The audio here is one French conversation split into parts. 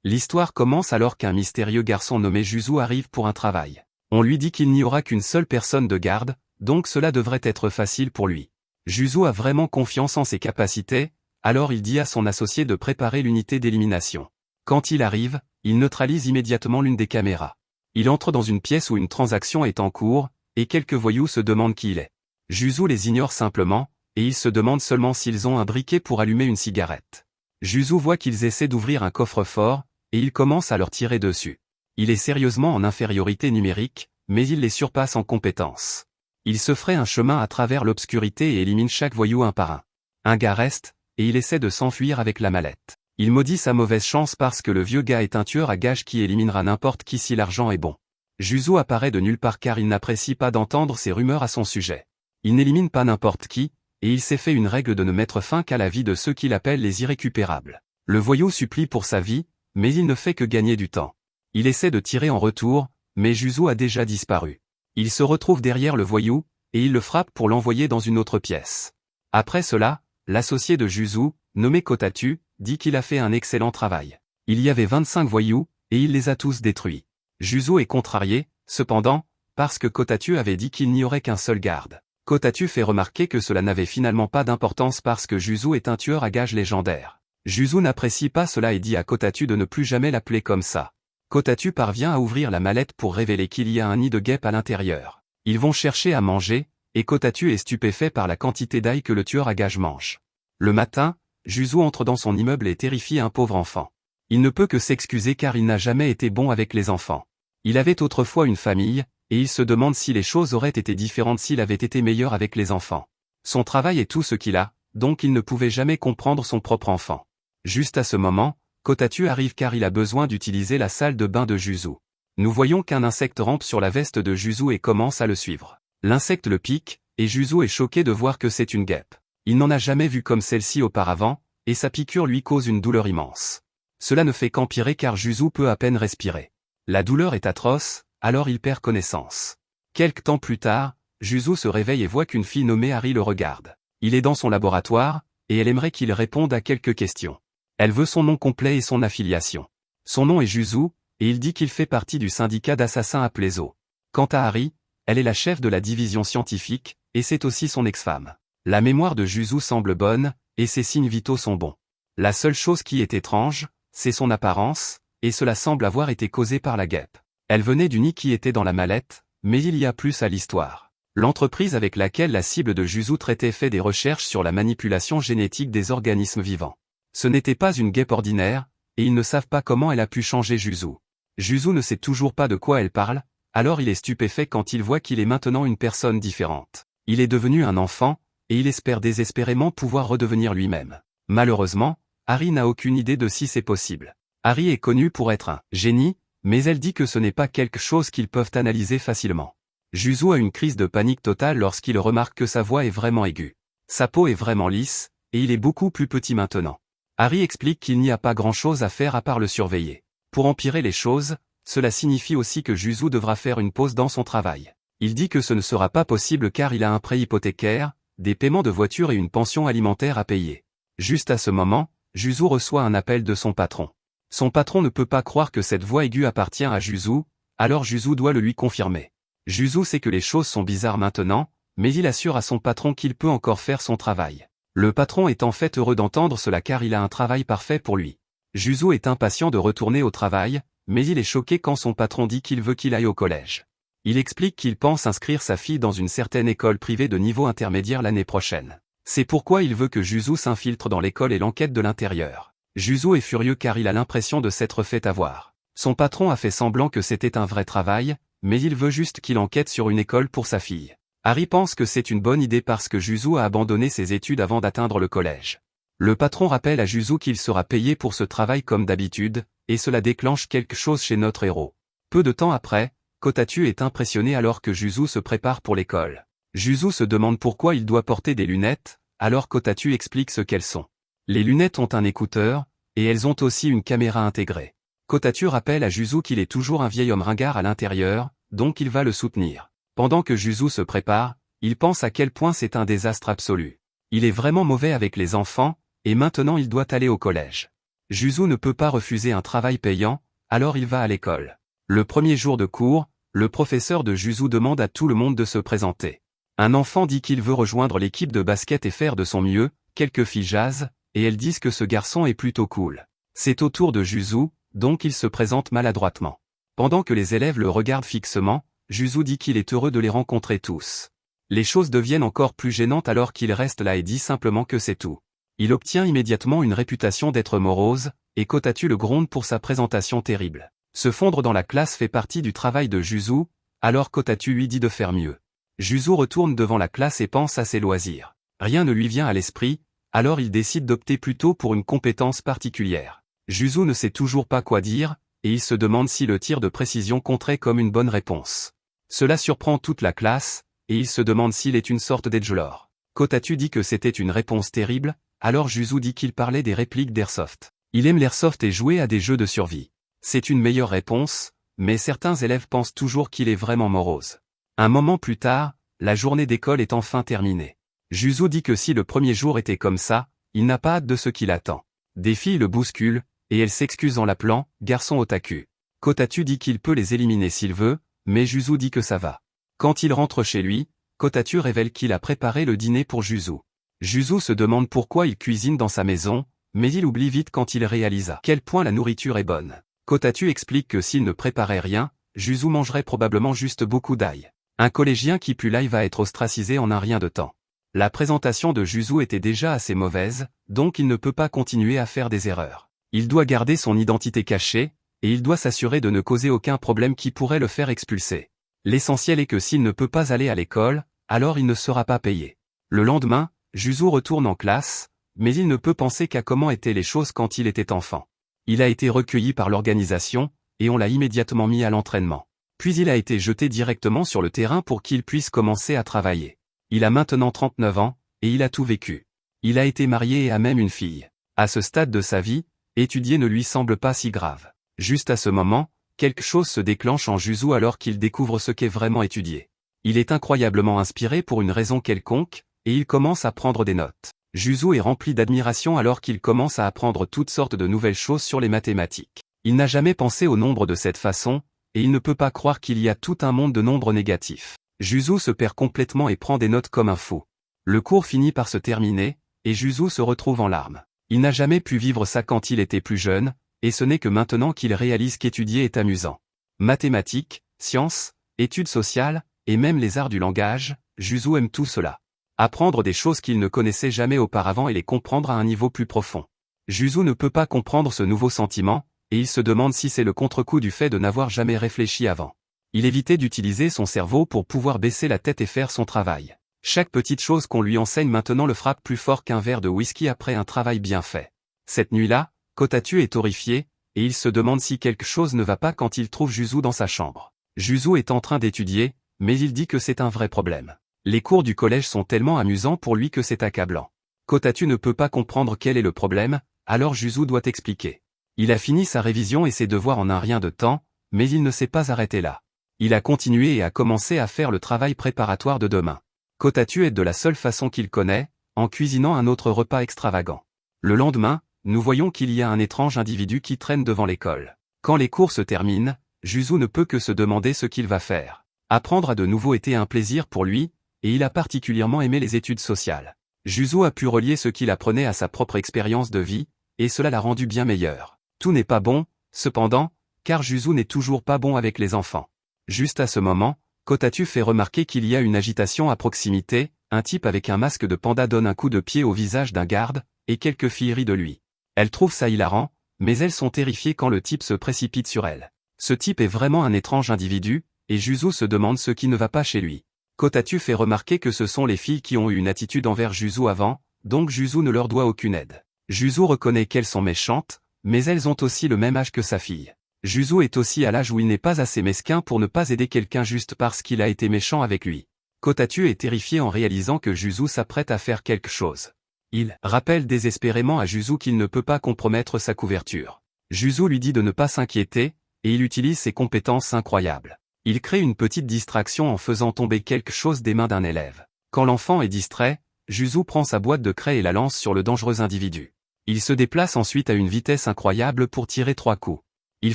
L'histoire commence alors qu'un mystérieux garçon nommé Juzu arrive pour un travail. On lui dit qu'il n'y aura qu'une seule personne de garde, donc cela devrait être facile pour lui. Juzu a vraiment confiance en ses capacités, alors il dit à son associé de préparer l'unité d'élimination. Quand il arrive, il neutralise immédiatement l'une des caméras. Il entre dans une pièce où une transaction est en cours, et quelques voyous se demandent qui il est. Juzu les ignore simplement, et il se demande seulement s'ils ont un briquet pour allumer une cigarette. Juzu voit qu'ils essaient d'ouvrir un coffre-fort, et il commence à leur tirer dessus. Il est sérieusement en infériorité numérique, mais il les surpasse en compétences. Il se fraye un chemin à travers l'obscurité et élimine chaque voyou un par un. Un gars reste, et il essaie de s'enfuir avec la mallette. Il maudit sa mauvaise chance parce que le vieux gars est un tueur à gages qui éliminera n'importe qui si l'argent est bon. Juzu apparaît de nulle part car il n'apprécie pas d'entendre ces rumeurs à son sujet. Il n'élimine pas n'importe qui, et il s'est fait une règle de ne mettre fin qu'à la vie de ceux qu'il appelle les irrécupérables. Le voyou supplie pour sa vie, mais il ne fait que gagner du temps. Il essaie de tirer en retour, mais Juzu a déjà disparu. Il se retrouve derrière le voyou, et il le frappe pour l'envoyer dans une autre pièce. Après cela, l'associé de Juzu, nommé Kotatu, dit qu'il a fait un excellent travail. Il y avait 25 voyous, et il les a tous détruits. Juzu est contrarié, cependant, parce que Kotatu avait dit qu'il n'y aurait qu'un seul garde. Kotatu fait remarquer que cela n'avait finalement pas d'importance parce que Juzu est un tueur à gages légendaire. Juzu n'apprécie pas cela et dit à Kotatu de ne plus jamais l'appeler comme ça. Kotatu parvient à ouvrir la mallette pour révéler qu'il y a un nid de guêpes à l'intérieur. Ils vont chercher à manger, et Kotatu est stupéfait par la quantité d'ail que le tueur à gages mange. Le matin, Juzu entre dans son immeuble et terrifie un pauvre enfant. Il ne peut que s'excuser car il n'a jamais été bon avec les enfants. Il avait autrefois une famille, et il se demande si les choses auraient été différentes s'il avait été meilleur avec les enfants. Son travail est tout ce qu'il a, donc il ne pouvait jamais comprendre son propre enfant. Juste à ce moment, Kotatu arrive car il a besoin d'utiliser la salle de bain de Juzu. Nous voyons qu'un insecte rampe sur la veste de Juzu et commence à le suivre. L'insecte le pique, et Juzu est choqué de voir que c'est une guêpe. Il n'en a jamais vu comme celle-ci auparavant, et sa piqûre lui cause une douleur immense. Cela ne fait qu'empirer car Juzu peut à peine respirer. La douleur est atroce, alors il perd connaissance. Quelque temps plus tard, Juzu se réveille et voit qu'une fille nommée Harry le regarde. Il est dans son laboratoire, et elle aimerait qu'il réponde à quelques questions. Elle veut son nom complet et son affiliation. Son nom est Juzu, et il dit qu'il fait partie du syndicat d'assassins appelé Zo. Quant à Harry, elle est la chef de la division scientifique, et c'est aussi son ex-femme. La mémoire de Juzu semble bonne, et ses signes vitaux sont bons. La seule chose qui est étrange, c'est son apparence, et cela semble avoir été causé par la guêpe. Elle venait du nid qui était dans la mallette, mais il y a plus à l'histoire. L'entreprise avec laquelle la cible de Juzu traitait fait des recherches sur la manipulation génétique des organismes vivants. Ce n'était pas une guêpe ordinaire, et ils ne savent pas comment elle a pu changer Juzu. Juzu ne sait toujours pas de quoi elle parle, alors il est stupéfait quand il voit qu'il est maintenant une personne différente. Il est devenu un enfant, et il espère désespérément pouvoir redevenir lui-même. Malheureusement, Harry n'a aucune idée de si c'est possible. Harry est connu pour être un génie, mais elle dit que ce n'est pas quelque chose qu'ils peuvent analyser facilement. Juzu a une crise de panique totale lorsqu'il remarque que sa voix est vraiment aiguë. Sa peau est vraiment lisse, et il est beaucoup plus petit maintenant. Harry explique qu'il n'y a pas grand-chose à faire à part le surveiller. Pour empirer les choses, cela signifie aussi que Juzu devra faire une pause dans son travail. Il dit que ce ne sera pas possible car il a un prêt hypothécaire, des paiements de voiture et une pension alimentaire à payer. Juste à ce moment, Juzu reçoit un appel de son patron. Son patron ne peut pas croire que cette voix aiguë appartient à Juzu, alors Juzu doit le lui confirmer. Juzu sait que les choses sont bizarres maintenant, mais il assure à son patron qu'il peut encore faire son travail. Le patron est en fait heureux d'entendre cela car il a un travail parfait pour lui. Juzu est impatient de retourner au travail, mais il est choqué quand son patron dit qu'il veut qu'il aille au collège. Il explique qu'il pense inscrire sa fille dans une certaine école privée de niveau intermédiaire l'année prochaine. C'est pourquoi il veut que Juzu s'infiltre dans l'école et l'enquête de l'intérieur. Juzu est furieux car il a l'impression de s'être fait avoir. Son patron a fait semblant que c'était un vrai travail, mais il veut juste qu'il enquête sur une école pour sa fille. Harry pense que c'est une bonne idée parce que Juzu a abandonné ses études avant d'atteindre le collège. Le patron rappelle à Juzu qu'il sera payé pour ce travail comme d'habitude, et cela déclenche quelque chose chez notre héros. Peu de temps après, Kotatu est impressionné alors que Juzu se prépare pour l'école. Juzu se demande pourquoi il doit porter des lunettes, alors Kotatu explique ce qu'elles sont. Les lunettes ont un écouteur, et elles ont aussi une caméra intégrée. Kotatu rappelle à Juzu qu'il est toujours un vieil homme ringard à l'intérieur, donc il va le soutenir. Pendant que Juzu se prépare, il pense à quel point c'est un désastre absolu. Il est vraiment mauvais avec les enfants, et maintenant il doit aller au collège. Juzu ne peut pas refuser un travail payant, alors il va à l'école. Le premier jour de cours, le professeur de Juzu demande à tout le monde de se présenter. Un enfant dit qu'il veut rejoindre l'équipe de basket et faire de son mieux, quelques filles jasent, et elles disent que ce garçon est plutôt cool. C'est au tour de Juzu, donc il se présente maladroitement. Pendant que les élèves le regardent fixement, Juzu dit qu'il est heureux de les rencontrer tous. Les choses deviennent encore plus gênantes alors qu'il reste là et dit simplement que c'est tout. Il obtient immédiatement une réputation d'être morose, et Kotaku le gronde pour sa présentation terrible. Se fondre dans la classe fait partie du travail de Juzu, alors Kotaku lui dit de faire mieux. Juzu retourne devant la classe et pense à ses loisirs. Rien ne lui vient à l'esprit, alors il décide d'opter plutôt pour une compétence particulière. Juzu ne sait toujours pas quoi dire, et il se demande si le tir de précision compterait comme une bonne réponse. Cela surprend toute la classe, et il se demande s'il est une sorte d'edgelord. Kotaku dit que c'était une réponse terrible, alors Juzu dit qu'il parlait des répliques d'Airsoft. Il aime l'Airsoft et jouer à des jeux de survie. C'est une meilleure réponse, mais certains élèves pensent toujours qu'il est vraiment morose. Un moment plus tard, la journée d'école est enfin terminée. Juzu dit que si le premier jour était comme ça, il n'a pas hâte de ce qui l'attend. Des filles le bousculent, et elle s'excuse en l'appelant « garçon otaku ». Kotaku dit qu'il peut les éliminer s'il veut, mais Juzu dit que ça va. Quand il rentre chez lui, Kotaku révèle qu'il a préparé le dîner pour Juzu. Juzu se demande pourquoi il cuisine dans sa maison, mais il oublie vite quand il réalise à quel point la nourriture est bonne. Kotaku explique que s'il ne préparait rien, Juzu mangerait probablement juste beaucoup d'ail. Un collégien qui pue l'ail va être ostracisé en un rien de temps. La présentation de Juzu était déjà assez mauvaise, donc il ne peut pas continuer à faire des erreurs. Il doit garder son identité cachée, et il doit s'assurer de ne causer aucun problème qui pourrait le faire expulser. L'essentiel est que s'il ne peut pas aller à l'école, alors il ne sera pas payé. Le lendemain, Juzu retourne en classe, mais il ne peut penser qu'à comment étaient les choses quand il était enfant. Il a été recueilli par l'organisation, et on l'a immédiatement mis à l'entraînement. Puis il a été jeté directement sur le terrain pour qu'il puisse commencer à travailler. Il a maintenant 39 ans, et il a tout vécu. Il a été marié et a même une fille. À ce stade de sa vie, étudier ne lui semble pas si grave. Juste à ce moment, quelque chose se déclenche en Juzu alors qu'il découvre ce qu'est vraiment étudier. Il est incroyablement inspiré pour une raison quelconque, et il commence à prendre des notes. Juzu est rempli d'admiration alors qu'il commence à apprendre toutes sortes de nouvelles choses sur les mathématiques. Il n'a jamais pensé au nombre de cette façon, et il ne peut pas croire qu'il y a tout un monde de nombres négatifs. Juzu se perd complètement et prend des notes comme un fou. Le cours finit par se terminer, et Juzu se retrouve en larmes. Il n'a jamais pu vivre ça quand il était plus jeune, et ce n'est que maintenant qu'il réalise qu'étudier est amusant. Mathématiques, sciences, études sociales, et même les arts du langage, Juzu aime tout cela. Apprendre des choses qu'il ne connaissait jamais auparavant et les comprendre à un niveau plus profond. Juzu ne peut pas comprendre ce nouveau sentiment, et il se demande si c'est le contre-coup du fait de n'avoir jamais réfléchi avant. Il évitait d'utiliser son cerveau pour pouvoir baisser la tête et faire son travail. Chaque petite chose qu'on lui enseigne maintenant le frappe plus fort qu'un verre de whisky après un travail bien fait. Cette nuit-là, Kotaku est horrifié, et il se demande si quelque chose ne va pas quand il trouve Juzu dans sa chambre. Juzu est en train d'étudier, mais il dit que c'est un vrai problème. Les cours du collège sont tellement amusants pour lui que c'est accablant. Kotaku ne peut pas comprendre quel est le problème, alors Juzu doit expliquer. Il a fini sa révision et ses devoirs en un rien de temps, mais il ne s'est pas arrêté là. Il a continué et a commencé à faire le travail préparatoire de demain. Kotaku aide de la seule façon qu'il connaît, en cuisinant un autre repas extravagant. Le lendemain, nous voyons qu'il y a un étrange individu qui traîne devant l'école. Quand les cours se terminent, Juzu ne peut que se demander ce qu'il va faire. Apprendre a de nouveau été un plaisir pour lui, et il a particulièrement aimé les études sociales. Juzu a pu relier ce qu'il apprenait à sa propre expérience de vie, et cela l'a rendu bien meilleur. Tout n'est pas bon, cependant, car Juzu n'est toujours pas bon avec les enfants. Juste à ce moment, Kotaku fait remarquer qu'il y a une agitation à proximité, un type avec un masque de panda donne un coup de pied au visage d'un garde, et quelques filles rient de lui. Elles trouvent ça hilarant, mais elles sont terrifiées quand le type se précipite sur elles. Ce type est vraiment un étrange individu, et Juzu se demande ce qui ne va pas chez lui. Kotaku fait remarquer que ce sont les filles qui ont eu une attitude envers Juzu avant, donc Juzu ne leur doit aucune aide. Juzu reconnaît qu'elles sont méchantes, mais elles ont aussi le même âge que sa fille. Juzu est aussi à l'âge où il n'est pas assez mesquin pour ne pas aider quelqu'un juste parce qu'il a été méchant avec lui. Kotaku est terrifié en réalisant que Juzu s'apprête à faire quelque chose. Il rappelle désespérément à Juzu qu'il ne peut pas compromettre sa couverture. Juzu lui dit de ne pas s'inquiéter, et il utilise ses compétences incroyables. Il crée une petite distraction en faisant tomber quelque chose des mains d'un élève. Quand l'enfant est distrait, Juzu prend sa boîte de craie et la lance sur le dangereux individu. Il se déplace ensuite à une vitesse incroyable pour tirer 3 coups. Il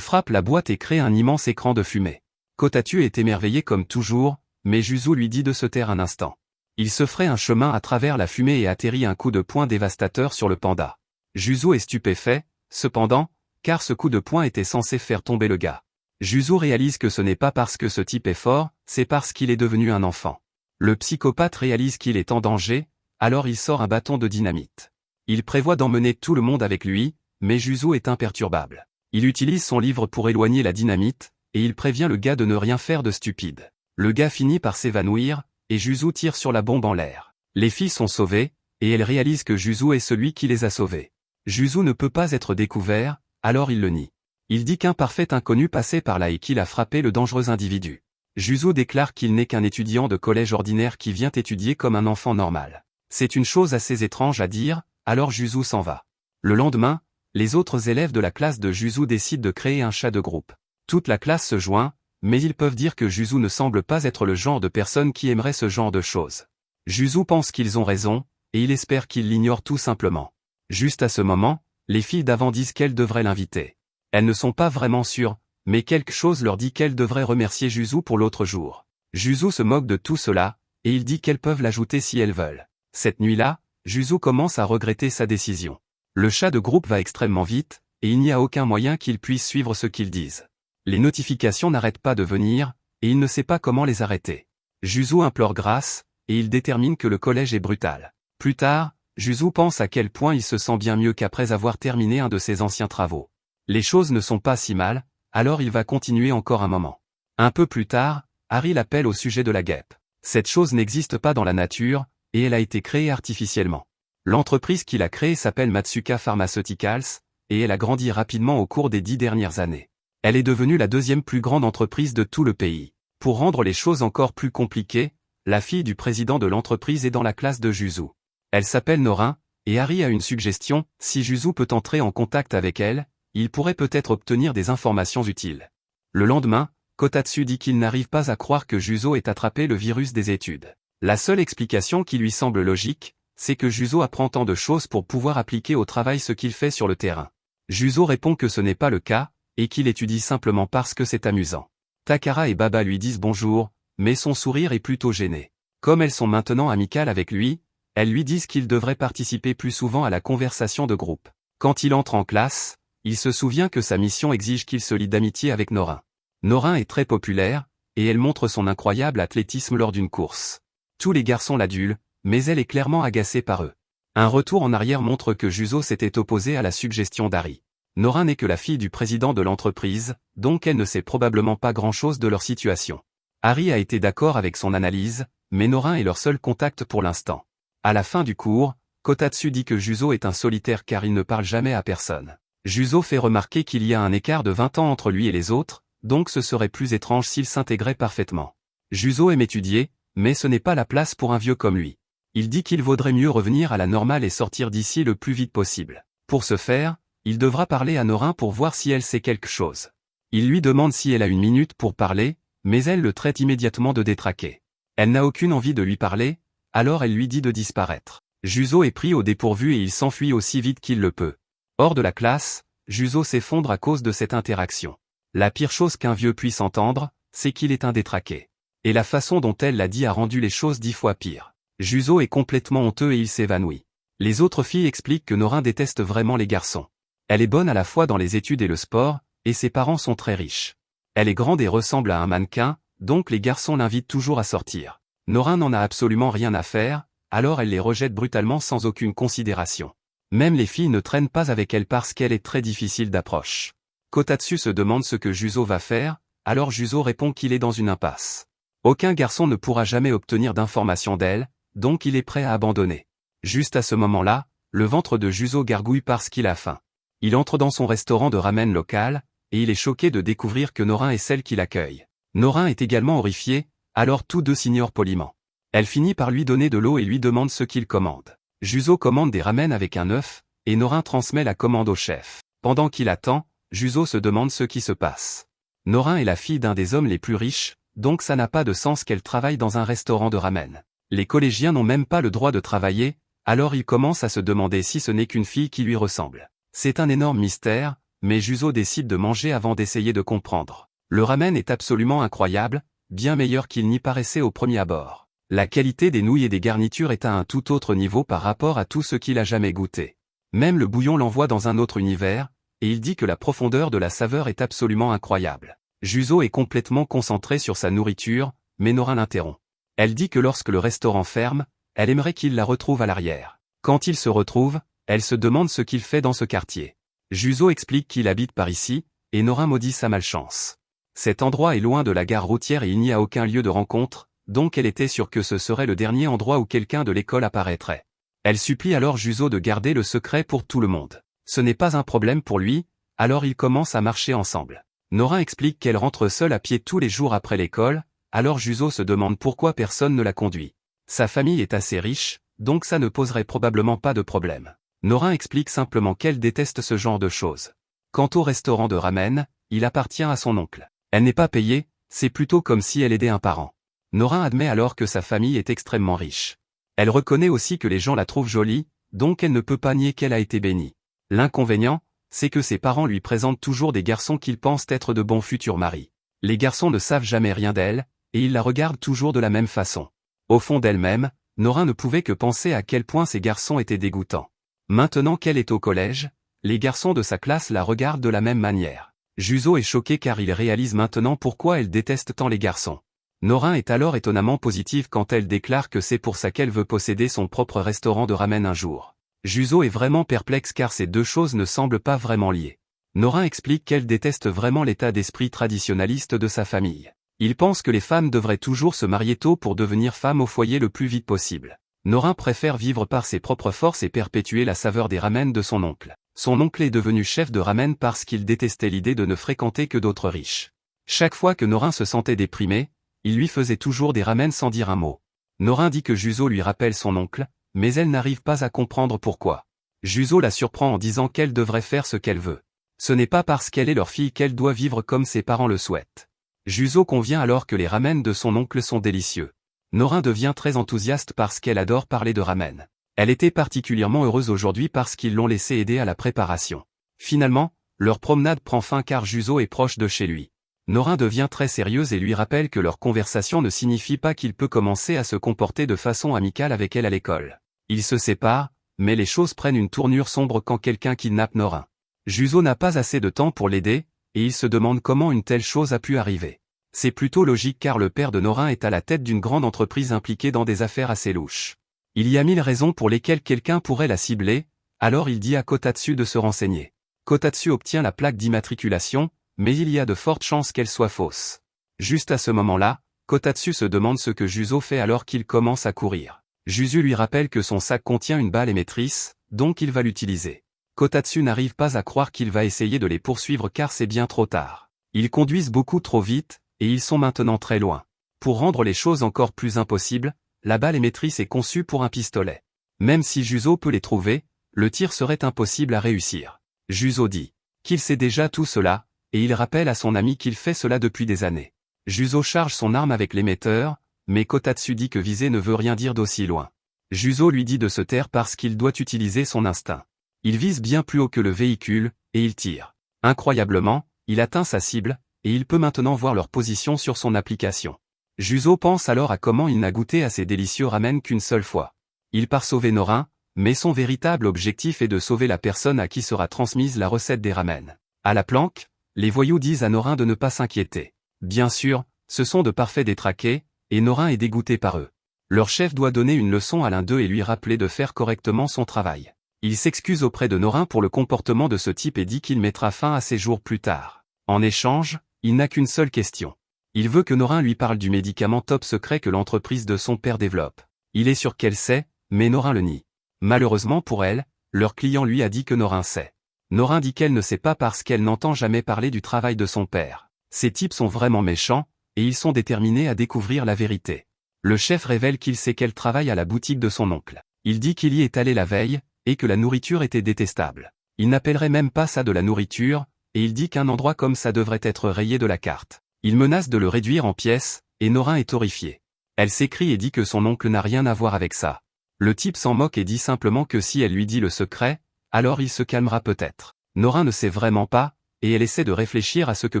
frappe la boîte et crée un immense écran de fumée. Kotatsu est émerveillé comme toujours, mais Juzo lui dit de se taire un instant. Il se fraye un chemin à travers la fumée et atterrit un coup de poing dévastateur sur le panda. Juzo est stupéfait, cependant, car ce coup de poing était censé faire tomber le gars. Juzo réalise que ce n'est pas parce que ce type est fort, c'est parce qu'il est devenu un enfant. Le psychopathe réalise qu'il est en danger, alors il sort un bâton de dynamite. Il prévoit d'emmener tout le monde avec lui, mais Juzo est imperturbable. Il utilise son livre pour éloigner la dynamite, et il prévient le gars de ne rien faire de stupide. Le gars finit par s'évanouir, et Juzo tire sur la bombe en l'air. Les filles sont sauvées, et elles réalisent que Juzo est celui qui les a sauvées. Juzo ne peut pas être découvert, alors il le nie. Il dit qu'un parfait inconnu passait par là et qu'il a frappé le dangereux individu. Juzo déclare qu'il n'est qu'un étudiant de collège ordinaire qui vient étudier comme un enfant normal. C'est une chose assez étrange à dire, alors Juzo s'en va. Le lendemain, les autres élèves de la classe de Juzo décident de créer un chat de groupe. Toute la classe se joint, mais ils peuvent dire que Juzo ne semble pas être le genre de personne qui aimerait ce genre de choses. Juzo pense qu'ils ont raison, et il espère qu'ils l'ignorent tout simplement. Juste à ce moment, les filles d'avant disent qu'elles devraient l'inviter. Elles ne sont pas vraiment sûres, mais quelque chose leur dit qu'elles devraient remercier Juzo pour l'autre jour. Juzo se moque de tout cela, et il dit qu'elles peuvent l'ajouter si elles veulent. Cette nuit-là, Juzo commence à regretter sa décision. Le chat de groupe va extrêmement vite, et il n'y a aucun moyen qu'il puisse suivre ce qu'ils disent. Les notifications n'arrêtent pas de venir, et il ne sait pas comment les arrêter. Juzo implore grâce, et il détermine que le collège est brutal. Plus tard, Juzo pense à quel point il se sent bien mieux qu'après avoir terminé un de ses anciens travaux. Les choses ne sont pas si mal, alors il va continuer encore un moment. Un peu plus tard, Harry l'appelle au sujet de la guêpe. Cette chose n'existe pas dans la nature, et elle a été créée artificiellement. L'entreprise qu'il a créée s'appelle Matsuka Pharmaceuticals, et elle a grandi rapidement au cours des 10 dernières années. Elle est devenue la deuxième plus grande entreprise de tout le pays. Pour rendre les choses encore plus compliquées, la fille du président de l'entreprise est dans la classe de Juzo. Elle s'appelle Norin, et Harry a une suggestion, si Juzo peut entrer en contact avec elle, il pourrait peut-être obtenir des informations utiles. Le lendemain, Kotatsu dit qu'il n'arrive pas à croire que Juzo ait attrapé le virus des études. La seule explication qui lui semble logique, c'est que Juzo apprend tant de choses pour pouvoir appliquer au travail ce qu'il fait sur le terrain. Juzo répond que ce n'est pas le cas, et qu'il étudie simplement parce que c'est amusant. Takara et Baba lui disent bonjour, mais son sourire est plutôt gêné. Comme elles sont maintenant amicales avec lui, elles lui disent qu'il devrait participer plus souvent à la conversation de groupe. Quand il entre en classe, il se souvient que sa mission exige qu'il se lie d'amitié avec Norin. Norin est très populaire, et elle montre son incroyable athlétisme lors d'une course. Tous les garçons l'adulent, mais elle est clairement agacée par eux. Un retour en arrière montre que Juzo s'était opposé à la suggestion d'Harry. Norin n'est que la fille du président de l'entreprise, donc elle ne sait probablement pas grand-chose de leur situation. Harry a été d'accord avec son analyse, mais Norin est leur seul contact pour l'instant. À la fin du cours, Kotatsu dit que Juzo est un solitaire car il ne parle jamais à personne. Juzo fait remarquer qu'il y a un écart de 20 ans entre lui et les autres, donc ce serait plus étrange s'il s'intégrait parfaitement. Juzo aime étudier, mais ce n'est pas la place pour un vieux comme lui. Il dit qu'il vaudrait mieux revenir à la normale et sortir d'ici le plus vite possible. Pour ce faire, il devra parler à Norin pour voir si elle sait quelque chose. Il lui demande si elle a une minute pour parler, mais elle le traite immédiatement de détraqué. Elle n'a aucune envie de lui parler, alors elle lui dit de disparaître. Juzo est pris au dépourvu et il s'enfuit aussi vite qu'il le peut. Hors de la classe, Juzo s'effondre à cause de cette interaction. La pire chose qu'un vieux puisse entendre, c'est qu'il est un détraqué. Et la façon dont elle l'a dit a rendu les choses 10 fois pires. Juzo est complètement honteux et il s'évanouit. Les autres filles expliquent que Norin déteste vraiment les garçons. Elle est bonne à la fois dans les études et le sport, et ses parents sont très riches. Elle est grande et ressemble à un mannequin, donc les garçons l'invitent toujours à sortir. Norin n'en a absolument rien à faire, alors elle les rejette brutalement sans aucune considération. Même les filles ne traînent pas avec elle parce qu'elle est très difficile d'approche. Kotatsu se demande ce que Juzo va faire, alors Juzo répond qu'il est dans une impasse. Aucun garçon ne pourra jamais obtenir d'informations d'elle, donc il est prêt à abandonner. Juste à ce moment-là, le ventre de Juzo gargouille parce qu'il a faim. Il entre dans son restaurant de ramen local, et il est choqué de découvrir que Norin est celle qui l'accueille. Norin est également horrifié, alors tous deux s'ignorent poliment. Elle finit par lui donner de l'eau et lui demande ce qu'il commande. Juzo commande des ramen avec un œuf, et Norin transmet la commande au chef. Pendant qu'il attend, Juzo se demande ce qui se passe. Norin est la fille d'un des hommes les plus riches, donc ça n'a pas de sens qu'elle travaille dans un restaurant de ramen. Les collégiens n'ont même pas le droit de travailler, Alors il commence à se demander si ce n'est qu'une fille qui lui ressemble. C'est un énorme mystère, mais Juzo décide de manger avant d'essayer de comprendre. Le ramen est absolument incroyable, bien meilleur qu'il n'y paraissait au premier abord. La qualité des nouilles et des garnitures est à un tout autre niveau par rapport à tout ce qu'il a jamais goûté. Même le bouillon l'envoie dans un autre univers, et il dit que la profondeur de la saveur est absolument incroyable. Juzo est complètement concentré sur sa nourriture, mais Nora l'interrompt. Elle dit que lorsque le restaurant ferme, elle aimerait qu'il la retrouve à l'arrière. Quand il se retrouve, elle se demande ce qu'il fait dans ce quartier. Juzo explique qu'il habite par ici, et Nora maudit sa malchance. Cet endroit est loin de la gare routière et il n'y a aucun lieu de rencontre, donc elle était sûre que ce serait le dernier endroit où quelqu'un de l'école apparaîtrait. Elle supplie alors Juzo de garder le secret pour tout le monde. Ce n'est pas un problème pour lui, alors ils commencent à marcher ensemble. Nora explique qu'elle rentre seule à pied tous les jours après l'école, alors Juzo se demande pourquoi personne ne la conduit. Sa famille est assez riche, donc ça ne poserait probablement pas de problème. Nora explique simplement qu'elle déteste ce genre de choses. Quant au restaurant de ramen, il appartient à son oncle. Elle n'est pas payée, c'est plutôt comme si elle aidait un parent. Nora admet alors que sa famille est extrêmement riche. Elle reconnaît aussi que les gens la trouvent jolie, donc elle ne peut pas nier qu'elle a été bénie. L'inconvénient, c'est que ses parents lui présentent toujours des garçons qu'ils pensent être de bons futurs maris. Les garçons ne savent jamais rien d'elle, et ils la regardent toujours de la même façon. Au fond d'elle-même, Nora ne pouvait que penser à quel point ces garçons étaient dégoûtants. Maintenant qu'elle est au collège, les garçons de sa classe la regardent de la même manière. Juzo est choqué car il réalise maintenant pourquoi elle déteste tant les garçons. Nora est alors étonnamment positive quand elle déclare que c'est pour ça qu'elle veut posséder son propre restaurant de ramen un jour. Juzo est vraiment perplexe car ces deux choses ne semblent pas vraiment liées. Nora explique qu'elle déteste vraiment l'état d'esprit traditionnaliste de sa famille. Il pense que les femmes devraient toujours se marier tôt pour devenir femmes au foyer le plus vite possible. Nora préfère vivre par ses propres forces et perpétuer la saveur des ramen de son oncle. Son oncle est devenu chef de ramen parce qu'il détestait l'idée de ne fréquenter que d'autres riches. Chaque fois que Nora se sentait déprimée, il lui faisait toujours des ramen sans dire un mot. Nora dit que Juzo lui rappelle son oncle, mais elle n'arrive pas à comprendre pourquoi. Juzo la surprend en disant qu'elle devrait faire ce qu'elle veut. Ce n'est pas parce qu'elle est leur fille qu'elle doit vivre comme ses parents le souhaitent. Juzo convient alors que les ramen de son oncle sont délicieux. Nora devient très enthousiaste parce qu'elle adore parler de ramen. Elle était particulièrement heureuse aujourd'hui parce qu'ils l'ont laissé aider à la préparation. Finalement, leur promenade prend fin car Juzo est proche de chez lui. Nora devient très sérieuse et lui rappelle que leur conversation ne signifie pas qu'il peut commencer à se comporter de façon amicale avec elle à l'école. Ils se séparent, mais les choses prennent une tournure sombre quand quelqu'un kidnappe Nora. Juzo n'a pas assez de temps pour l'aider, et il se demande comment une telle chose a pu arriver. C'est plutôt logique car le père de Nora est à la tête d'une grande entreprise impliquée dans des affaires assez louches. Il y a 1000 raisons pour lesquelles quelqu'un pourrait la cibler, alors il dit à Kotatsu de se renseigner. Kotatsu obtient la plaque d'immatriculation, mais il y a de fortes chances qu'elle soit fausse. Juste à ce moment-là, Kotatsu se demande ce que Juzo fait alors qu'il commence à courir. Juzo lui rappelle que son sac contient une balle émettrice, donc il va l'utiliser. Kotatsu n'arrive pas à croire qu'il va essayer de les poursuivre car c'est bien trop tard. Ils conduisent beaucoup trop vite, et ils sont maintenant très loin. Pour rendre les choses encore plus impossibles, la balle émettrice est conçue pour un pistolet. Même si Juzo peut les trouver, le tir serait impossible à réussir. Juzo dit qu'il sait déjà tout cela, et il rappelle à son ami qu'il fait cela depuis des années. Juzo charge son arme avec l'émetteur, mais Kotatsu dit que viser ne veut rien dire d'aussi loin. Juzo lui dit de se taire parce qu'il doit utiliser son instinct. Il vise bien plus haut que le véhicule, et il tire. Incroyablement, il atteint sa cible, et il peut maintenant voir leur position sur son application. Juzo pense alors à comment il n'a goûté à ces délicieux ramen qu'une seule fois. Il part sauver Nora, mais son véritable objectif est de sauver la personne à qui sera transmise la recette des ramen. À la planque, les voyous disent à Nora de ne pas s'inquiéter. Bien sûr, ce sont de parfaits détraqués, et Nora est dégoûté par eux. Leur chef doit donner une leçon à l'un d'eux et lui rappeler de faire correctement son travail. Il s'excuse auprès de Nora pour le comportement de ce type et dit qu'il mettra fin à ses jours plus tard. En échange, il n'a qu'une seule question. Il veut que Nora lui parle du médicament top secret que l'entreprise de son père développe. Il est sûr qu'elle sait, mais Nora le nie. Malheureusement pour elle, leur client lui a dit que Nora sait. Nora dit qu'elle ne sait pas parce qu'elle n'entend jamais parler du travail de son père. Ces types sont vraiment méchants, et ils sont déterminés à découvrir la vérité. Le chef révèle qu'il sait qu'elle travaille à la boutique de son oncle. Il dit qu'il y est allé la veille, et que la nourriture était détestable. Il n'appellerait même pas ça de la nourriture, et il dit qu'un endroit comme ça devrait être rayé de la carte. Il menace de le réduire en pièces, et Nora est horrifiée. Elle s'écrie et dit que son oncle n'a rien à voir avec ça. Le type s'en moque et dit simplement que si elle lui dit le secret, alors il se calmera peut-être. Norin ne sait vraiment pas, et elle essaie de réfléchir à ce que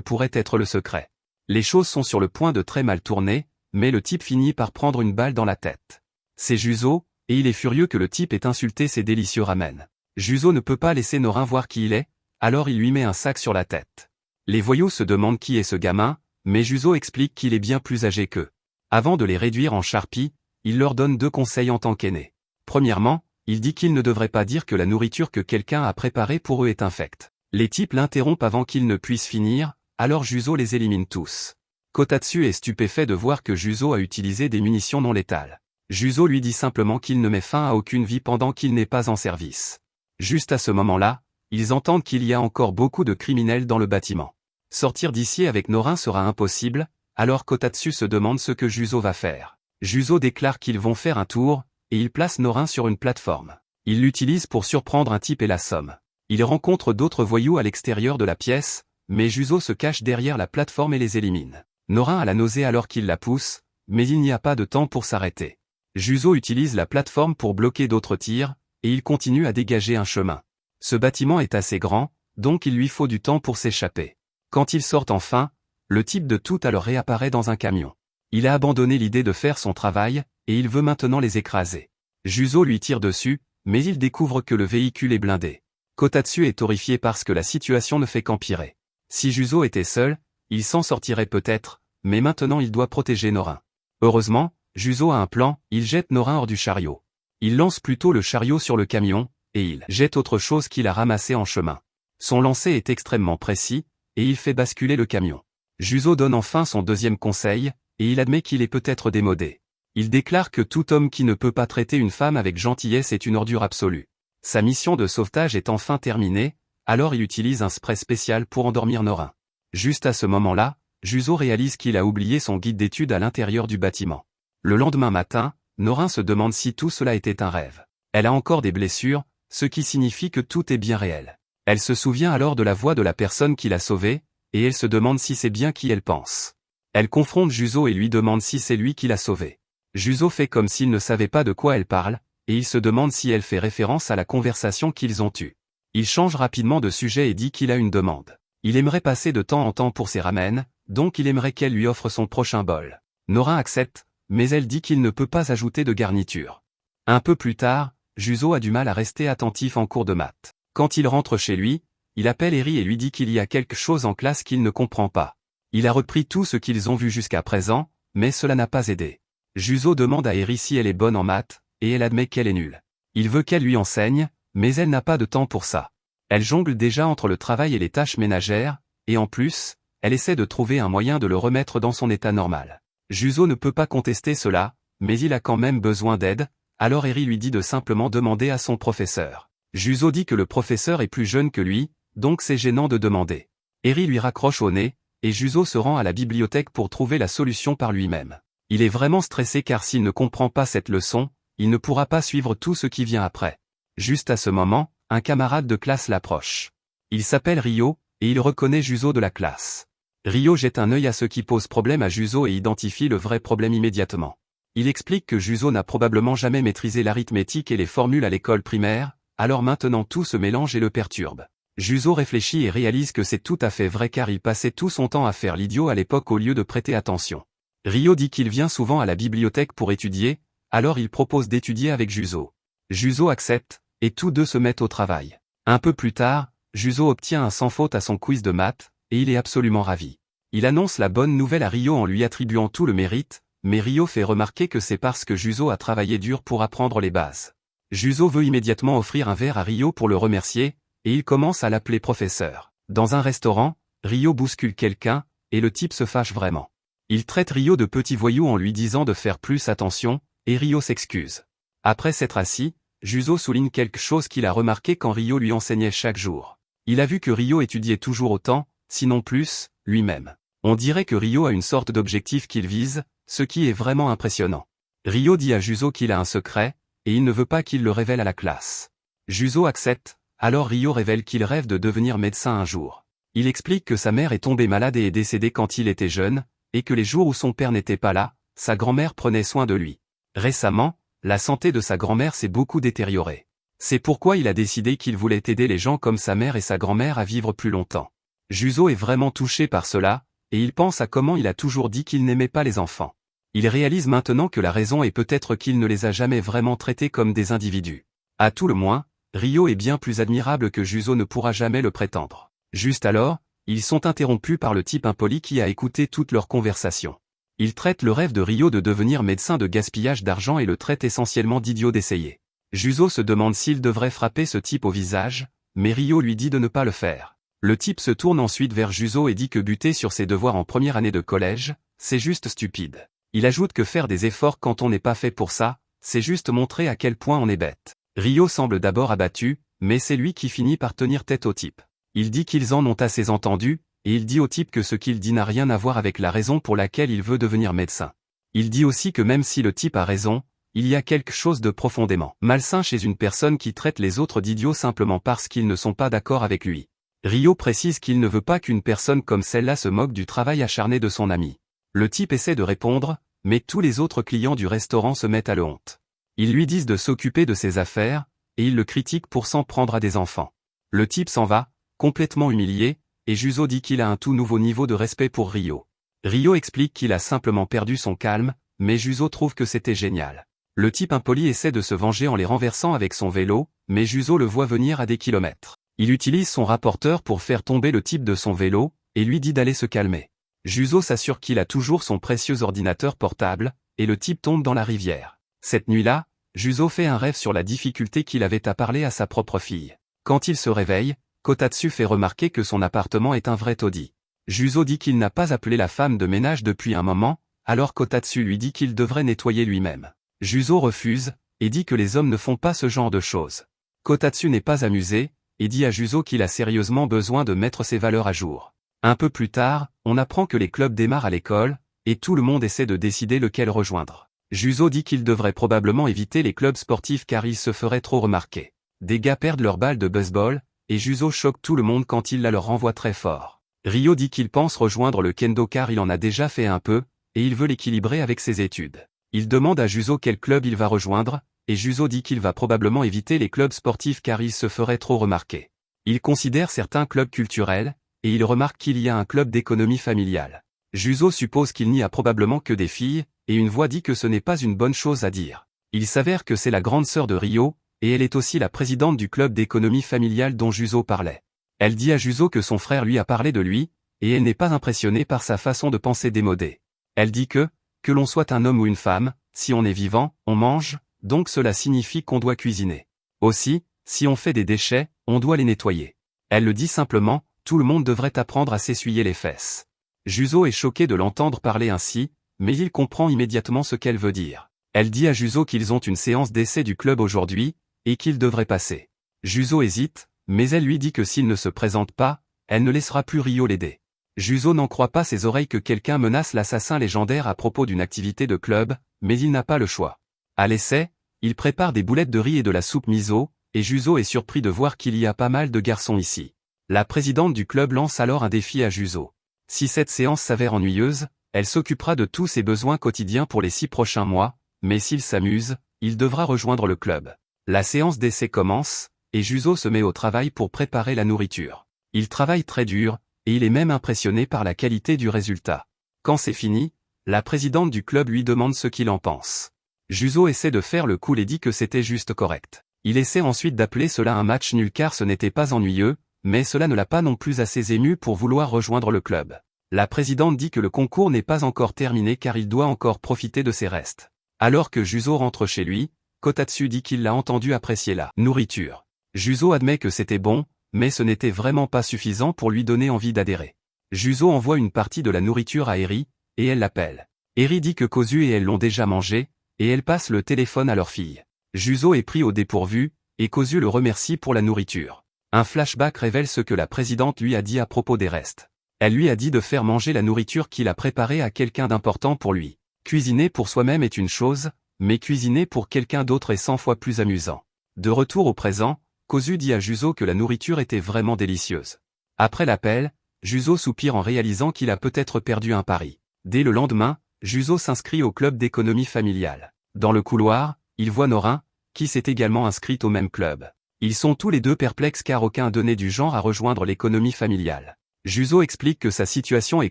pourrait être le secret. Les choses sont sur le point de très mal tourner, mais le type finit par prendre une balle dans la tête. C'est Juzo, et il est furieux que le type ait insulté ses délicieux ramen. Juzo ne peut pas laisser Norin voir qui il est, alors il lui met un sac sur la tête. Les voyous se demandent qui est ce gamin, mais Juzo explique qu'il est bien plus âgé qu'eux. Avant de les réduire en charpie, il leur donne 2 conseils en tant qu'aînés. Premièrement, il dit qu'ils ne devraient pas dire que la nourriture que quelqu'un a préparée pour eux est infecte. Les types l'interrompent avant qu'ils ne puissent finir, alors Juzo les élimine tous. Kotatsu est stupéfait de voir que Juzo a utilisé des munitions non létales. Juzo lui dit simplement qu'il ne met fin à aucune vie pendant qu'il n'est pas en service. Juste à ce moment-là, ils entendent qu'il y a encore beaucoup de criminels dans le bâtiment. Sortir d'ici avec Norin sera impossible, alors Kotatsu se demande ce que Juzo va faire. Juzo déclare qu'ils vont faire un tour, et il place Norin sur une plateforme. Il l'utilise pour surprendre un type et l'assomme. Il rencontre d'autres voyous à l'extérieur de la pièce, mais Juzo se cache derrière la plateforme et les élimine. Norin a la nausée alors qu'il la pousse, mais il n'y a pas de temps pour s'arrêter. Juzo utilise la plateforme pour bloquer d'autres tirs, et il continue à dégager un chemin. Ce bâtiment est assez grand, donc il lui faut du temps pour s'échapper. Quand ils sortent enfin, le type de tout à l'heure réapparaît dans un camion. Il a abandonné l'idée de faire son travail, et il veut maintenant les écraser. Juzo lui tire dessus, mais il découvre que le véhicule est blindé. Kotatsu est horrifié parce que la situation ne fait qu'empirer. Si Juzo était seul, il s'en sortirait peut-être, mais maintenant il doit protéger Norin. Heureusement, Juzo a un plan, il jette Norin hors du chariot. Il lance plutôt le chariot sur le camion, et il jette autre chose qu'il a ramassé en chemin. Son lancer est extrêmement précis, et il fait basculer le camion. Juzo donne enfin son deuxième conseil, et il admet qu'il est peut-être démodé. Il déclare que tout homme qui ne peut pas traiter une femme avec gentillesse est une ordure absolue. Sa mission de sauvetage est enfin terminée, alors il utilise un spray spécial pour endormir Norin. Juste à ce moment-là, Juzo réalise qu'il a oublié son guide d'études à l'intérieur du bâtiment. Le lendemain matin, Norin se demande si tout cela était un rêve. Elle a encore des blessures, ce qui signifie que tout est bien réel. Elle se souvient alors de la voix de la personne qui l'a sauvée, et elle se demande si c'est bien qui elle pense. Elle confronte Juzo et lui demande si c'est lui qui l'a sauvée. Juzo fait comme s'il ne savait pas de quoi elle parle, et il se demande si elle fait référence à la conversation qu'ils ont eue. Il change rapidement de sujet et dit qu'il a une demande. Il aimerait passer de temps en temps pour ses ramen, donc il aimerait qu'elle lui offre son prochain bol. Norin accepte, mais elle dit qu'il ne peut pas ajouter de garniture. Un peu plus tard, Juzo a du mal à rester attentif en cours de maths. Quand il rentre chez lui, il appelle Eri et lui dit qu'il y a quelque chose en classe qu'il ne comprend pas. Il a repris tout ce qu'ils ont vu jusqu'à présent, mais cela n'a pas aidé. Juzo demande à Eri si elle est bonne en maths, et elle admet qu'elle est nulle. Il veut qu'elle lui enseigne, mais elle n'a pas de temps pour ça. Elle jongle déjà entre le travail et les tâches ménagères, et en plus, elle essaie de trouver un moyen de le remettre dans son état normal. Juzo ne peut pas contester cela, mais il a quand même besoin d'aide, alors Eri lui dit de simplement demander à son professeur. Juzo dit que le professeur est plus jeune que lui, donc c'est gênant de demander. Eri lui raccroche au nez, et Juzo se rend à la bibliothèque pour trouver la solution par lui-même. Il est vraiment stressé car s'il ne comprend pas cette leçon, il ne pourra pas suivre tout ce qui vient après. Juste à ce moment, un camarade de classe l'approche. Il s'appelle Ryo, et il reconnaît Juzo de la classe. Ryo jette un œil à ce qui pose problème à Juzo et identifie le vrai problème immédiatement. Il explique que Juzo n'a probablement jamais maîtrisé l'arithmétique et les formules à l'école primaire, alors maintenant tout se mélange et le perturbe. Juzo réfléchit et réalise que c'est tout à fait vrai car il passait tout son temps à faire l'idiot à l'époque au lieu de prêter attention. Ryo dit qu'il vient souvent à la bibliothèque pour étudier, alors il propose d'étudier avec Juzo. Juzo accepte, et tous deux se mettent au travail. Un peu plus tard, Juzo obtient un sans faute à son quiz de maths, et il est absolument ravi. Il annonce la bonne nouvelle à Ryo en lui attribuant tout le mérite, mais Ryo fait remarquer que c'est parce que Juzo a travaillé dur pour apprendre les bases. Juzo veut immédiatement offrir un verre à Ryo pour le remercier, et il commence à l'appeler professeur. Dans un restaurant, Ryo bouscule quelqu'un, et le type se fâche vraiment. Il traite Ryo de petit voyou en lui disant de faire plus attention, et Ryo s'excuse. Après s'être assis, Juzo souligne quelque chose qu'il a remarqué quand Ryo lui enseignait chaque jour. Il a vu que Ryo étudiait toujours autant, sinon plus, lui-même. On dirait que Ryo a une sorte d'objectif qu'il vise, ce qui est vraiment impressionnant. Ryo dit à Juzo qu'il a un secret, et il ne veut pas qu'il le révèle à la classe. Juzo accepte, alors Ryo révèle qu'il rêve de devenir médecin un jour. Il explique que sa mère est tombée malade et est décédée quand il était jeune, et que les jours où son père n'était pas là, sa grand-mère prenait soin de lui. Récemment, la santé de sa grand-mère s'est beaucoup détériorée. C'est pourquoi il a décidé qu'il voulait aider les gens comme sa mère et sa grand-mère à vivre plus longtemps. Juzo est vraiment touché par cela, et il pense à comment il a toujours dit qu'il n'aimait pas les enfants. Il réalise maintenant que la raison est peut-être qu'il ne les a jamais vraiment traités comme des individus. À tout le moins, Ryo est bien plus admirable que Juzo ne pourra jamais le prétendre. Juste alors, ils sont interrompus par le type impoli qui a écouté toute leur conversation. Il traite le rêve de Ryo de devenir médecin de gaspillage d'argent et le traite essentiellement d'idiot d'essayer. Juzo se demande s'il devrait frapper ce type au visage, mais Ryo lui dit de ne pas le faire. Le type se tourne ensuite vers Juzo et dit que buter sur ses devoirs en première année de collège, c'est juste stupide. Il ajoute que faire des efforts quand on n'est pas fait pour ça, c'est juste montrer à quel point on est bête. Ryo semble d'abord abattu, mais c'est lui qui finit par tenir tête au type. Il dit qu'ils en ont assez entendu, et il dit au type que ce qu'il dit n'a rien à voir avec la raison pour laquelle il veut devenir médecin. Il dit aussi que même si le type a raison, il y a quelque chose de profondément malsain chez une personne qui traite les autres d'idiots simplement parce qu'ils ne sont pas d'accord avec lui. Ryo précise qu'il ne veut pas qu'une personne comme celle-là se moque du travail acharné de son ami. Le type essaie de répondre, mais tous les autres clients du restaurant se mettent à le honte. Ils lui disent de s'occuper de ses affaires, et ils le critiquent pour s'en prendre à des enfants. Le type s'en va, complètement humilié, et Juzo dit qu'il a un tout nouveau niveau de respect pour Ryo. Ryo explique qu'il a simplement perdu son calme, mais Juzo trouve que c'était génial. Le type impoli essaie de se venger en les renversant avec son vélo, mais Juzo le voit venir à des kilomètres. Il utilise son rapporteur pour faire tomber le type de son vélo, et lui dit d'aller se calmer. Juzo s'assure qu'il a toujours son précieux ordinateur portable, et le type tombe dans la rivière. Cette nuit-là, Juzo fait un rêve sur la difficulté qu'il avait à parler à sa propre fille. Quand il se réveille, Kotatsu fait remarquer que son appartement est un vrai taudis. Juzo dit qu'il n'a pas appelé la femme de ménage depuis un moment, alors Kotatsu lui dit qu'il devrait nettoyer lui-même. Juzo refuse, et dit que les hommes ne font pas ce genre de choses. Kotatsu n'est pas amusé, et dit à Juzo qu'il a sérieusement besoin de mettre ses valeurs à jour. Un peu plus tard, on apprend que les clubs démarrent à l'école, et tout le monde essaie de décider lequel rejoindre. Juzo dit qu'il devrait probablement éviter les clubs sportifs car ils se feraient trop remarquer. Des gars perdent leur balle de baseball, et Juzo choque tout le monde quand il la leur renvoie très fort. Ryo dit qu'il pense rejoindre le kendo car il en a déjà fait un peu, et il veut l'équilibrer avec ses études. Il demande à Juzo quel club il va rejoindre, et Juzo dit qu'il va probablement éviter les clubs sportifs car ils se feraient trop remarquer. Il considère certains clubs culturels, et il remarque qu'il y a un club d'économie familiale. Juzo suppose qu'il n'y a probablement que des filles, et une voix dit que ce n'est pas une bonne chose à dire. Il s'avère que c'est la grande sœur de Ryo, et elle est aussi la présidente du club d'économie familiale dont Juzo parlait. Elle dit à Juzo que son frère lui a parlé de lui, et elle n'est pas impressionnée par sa façon de penser démodée. Elle dit que l'on soit un homme ou une femme, si on est vivant, on mange, donc cela signifie qu'on doit cuisiner. Aussi, si on fait des déchets, on doit les nettoyer. Elle le dit simplement, tout le monde devrait apprendre à s'essuyer les fesses. Juzo est choqué de l'entendre parler ainsi, mais il comprend immédiatement ce qu'elle veut dire. Elle dit à Juzo qu'ils ont une séance d'essai du club aujourd'hui, et qu'il devrait passer. Juzo hésite, mais elle lui dit que s'il ne se présente pas, elle ne laissera plus Ryo l'aider. Juzo n'en croit pas ses oreilles que quelqu'un menace l'assassin légendaire à propos d'une activité de club, mais il n'a pas le choix. À l'essai, il prépare des boulettes de riz et de la soupe miso, et Juzo est surpris de voir qu'il y a pas mal de garçons ici. La présidente du club lance alors un défi à Juzo. Si cette séance s'avère ennuyeuse, elle s'occupera de tous ses besoins quotidiens pour les 6 prochains mois, mais s'il s'amuse, il devra rejoindre le club. La séance d'essai commence, et Juzo se met au travail pour préparer la nourriture. Il travaille très dur, et il est même impressionné par la qualité du résultat. Quand c'est fini, la présidente du club lui demande ce qu'il en pense. Juzo essaie de faire le cool et dit que c'était juste correct. Il essaie ensuite d'appeler cela un match nul car ce n'était pas ennuyeux, mais cela ne l'a pas non plus assez ému pour vouloir rejoindre le club. La présidente dit que le concours n'est pas encore terminé car il doit encore profiter de ses restes. Alors que Juzo rentre chez lui, Kotatsu dit qu'il l'a entendu apprécier la nourriture. Juzo admet que c'était bon, mais ce n'était vraiment pas suffisant pour lui donner envie d'adhérer. Juzo envoie une partie de la nourriture à Eri, et elle l'appelle. Eri dit que Kozu et elle l'ont déjà mangé, et elle passe le téléphone à leur fille. Juzo est pris au dépourvu, et Kozu le remercie pour la nourriture. Un flashback révèle ce que la présidente lui a dit à propos des restes. Elle lui a dit de faire manger la nourriture qu'il a préparée à quelqu'un d'important pour lui. Cuisiner pour soi-même est une chose, mais cuisiner pour quelqu'un d'autre est 100 fois plus amusant. De retour au présent, Kozu dit à Juzo que la nourriture était vraiment délicieuse. Après l'appel, Juzo soupire en réalisant qu'il a peut-être perdu un pari. Dès le lendemain, Juzo s'inscrit au club d'économie familiale. Dans le couloir, Il voit Norin, qui s'est également inscrite au même club. Ils sont tous les deux perplexes car aucun n'est du genre à rejoindre l'économie familiale. Juzo explique que sa situation est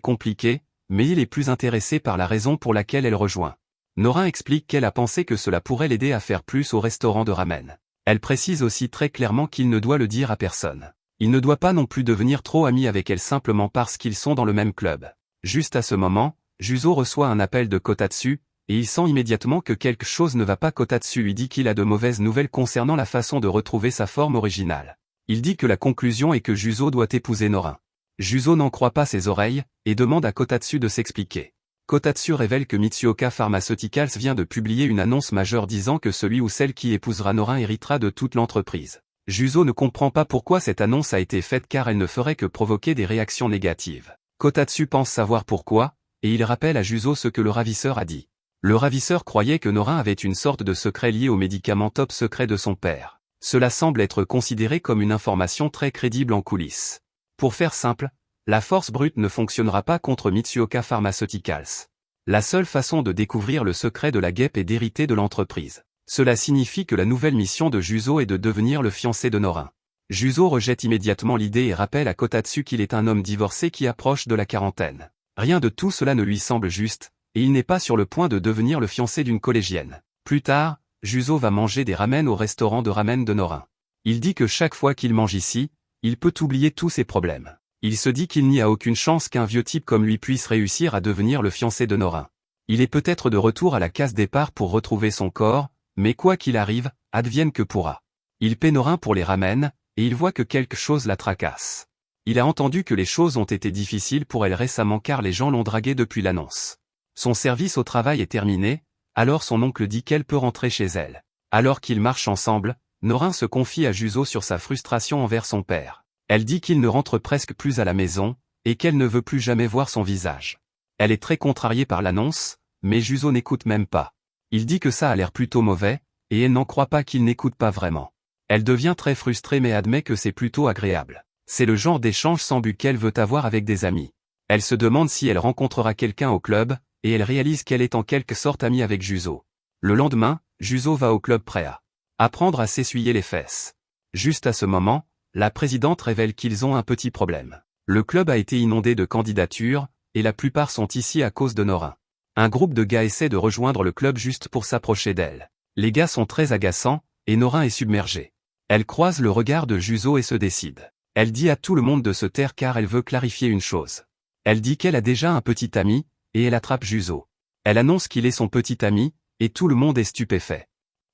compliquée, mais il est plus intéressé par la raison pour laquelle elle rejoint. Norin explique qu'elle a pensé que cela pourrait l'aider à faire plus au restaurant de ramen. Elle précise aussi très clairement qu'il ne doit le dire à personne. Il ne doit pas non plus devenir trop ami avec elle simplement parce qu'ils sont dans le même club. Juste à ce moment, Juzo reçoit un appel de Kotatsu, et il sent immédiatement que quelque chose ne va pas. Kotatsu lui dit qu'il a de mauvaises nouvelles concernant la façon de retrouver sa forme originale. Il dit que la conclusion est que Juzo doit épouser Norin. Juzo n'en croit pas ses oreilles, et demande à Kotatsu de s'expliquer. Kotatsu révèle que Mitsuoka Pharmaceuticals vient de publier une annonce majeure disant que celui ou celle qui épousera Norin héritera de toute l'entreprise. Juzo ne comprend pas pourquoi cette annonce a été faite car elle ne ferait que provoquer des réactions négatives. Kotatsu pense savoir pourquoi, et il rappelle à Juzo ce que le ravisseur a dit. Le ravisseur croyait que Norin avait une sorte de secret lié au médicament top secret de son père. Cela semble être considéré comme une information très crédible en coulisses. Pour faire simple, la force brute ne fonctionnera pas contre Mitsuoka Pharmaceuticals. La seule façon de découvrir le secret de la guêpe est d'hériter de l'entreprise. Cela signifie que la nouvelle mission de Juzo est de devenir le fiancé de Norin. Juzo rejette immédiatement l'idée et rappelle à Kotatsu qu'il est un homme divorcé qui approche de la quarantaine. Rien de tout cela ne lui semble juste, et il n'est pas sur le point de devenir le fiancé d'une collégienne. Plus tard, Juzo va manger des ramen au restaurant de ramen de Norin. Il dit que chaque fois qu'il mange ici, il peut oublier tous ses problèmes. Il se dit qu'il n'y a aucune chance qu'un vieux type comme lui puisse réussir à devenir le fiancé de Norin. Il est peut-être de retour à la case départ pour retrouver son corps, mais quoi qu'il arrive, advienne que pourra. Il paie Norin pour les ramen, et il voit que quelque chose la tracasse. Il a entendu que les choses ont été difficiles pour elle récemment car les gens l'ont draguée depuis l'annonce. Son service au travail est terminé, alors son oncle dit qu'elle peut rentrer chez elle. Alors qu'ils marchent ensemble, Norin se confie à Juzo sur sa frustration envers son père. Elle dit qu'il ne rentre presque plus à la maison, et qu'elle ne veut plus jamais voir son visage. Elle est très contrariée par l'annonce, mais Juzo n'écoute même pas. Il dit que ça a l'air plutôt mauvais, et elle n'en croit pas qu'il n'écoute pas vraiment. Elle devient très frustrée mais admet que c'est plutôt agréable. C'est le genre d'échange sans but qu'elle veut avoir avec des amis. Elle se demande si elle rencontrera quelqu'un au club, et elle réalise qu'elle est en quelque sorte amie avec Juzo. Le lendemain, Juzo va au club prêt à apprendre à s'essuyer les fesses. Juste à ce moment, la présidente révèle qu'ils ont un petit problème. Le club a été inondé de candidatures, et la plupart sont ici à cause de Norin. Un groupe de gars essaie de rejoindre le club juste pour s'approcher d'elle. Les gars sont très agaçants, et Norin est submergée. Elle croise le regard de Juzo et se décide. Elle dit à tout le monde de se taire car elle veut clarifier une chose. Elle dit qu'elle a déjà un petit ami, et elle attrape Juzo. Elle annonce qu'il est son petit ami, et tout le monde est stupéfait.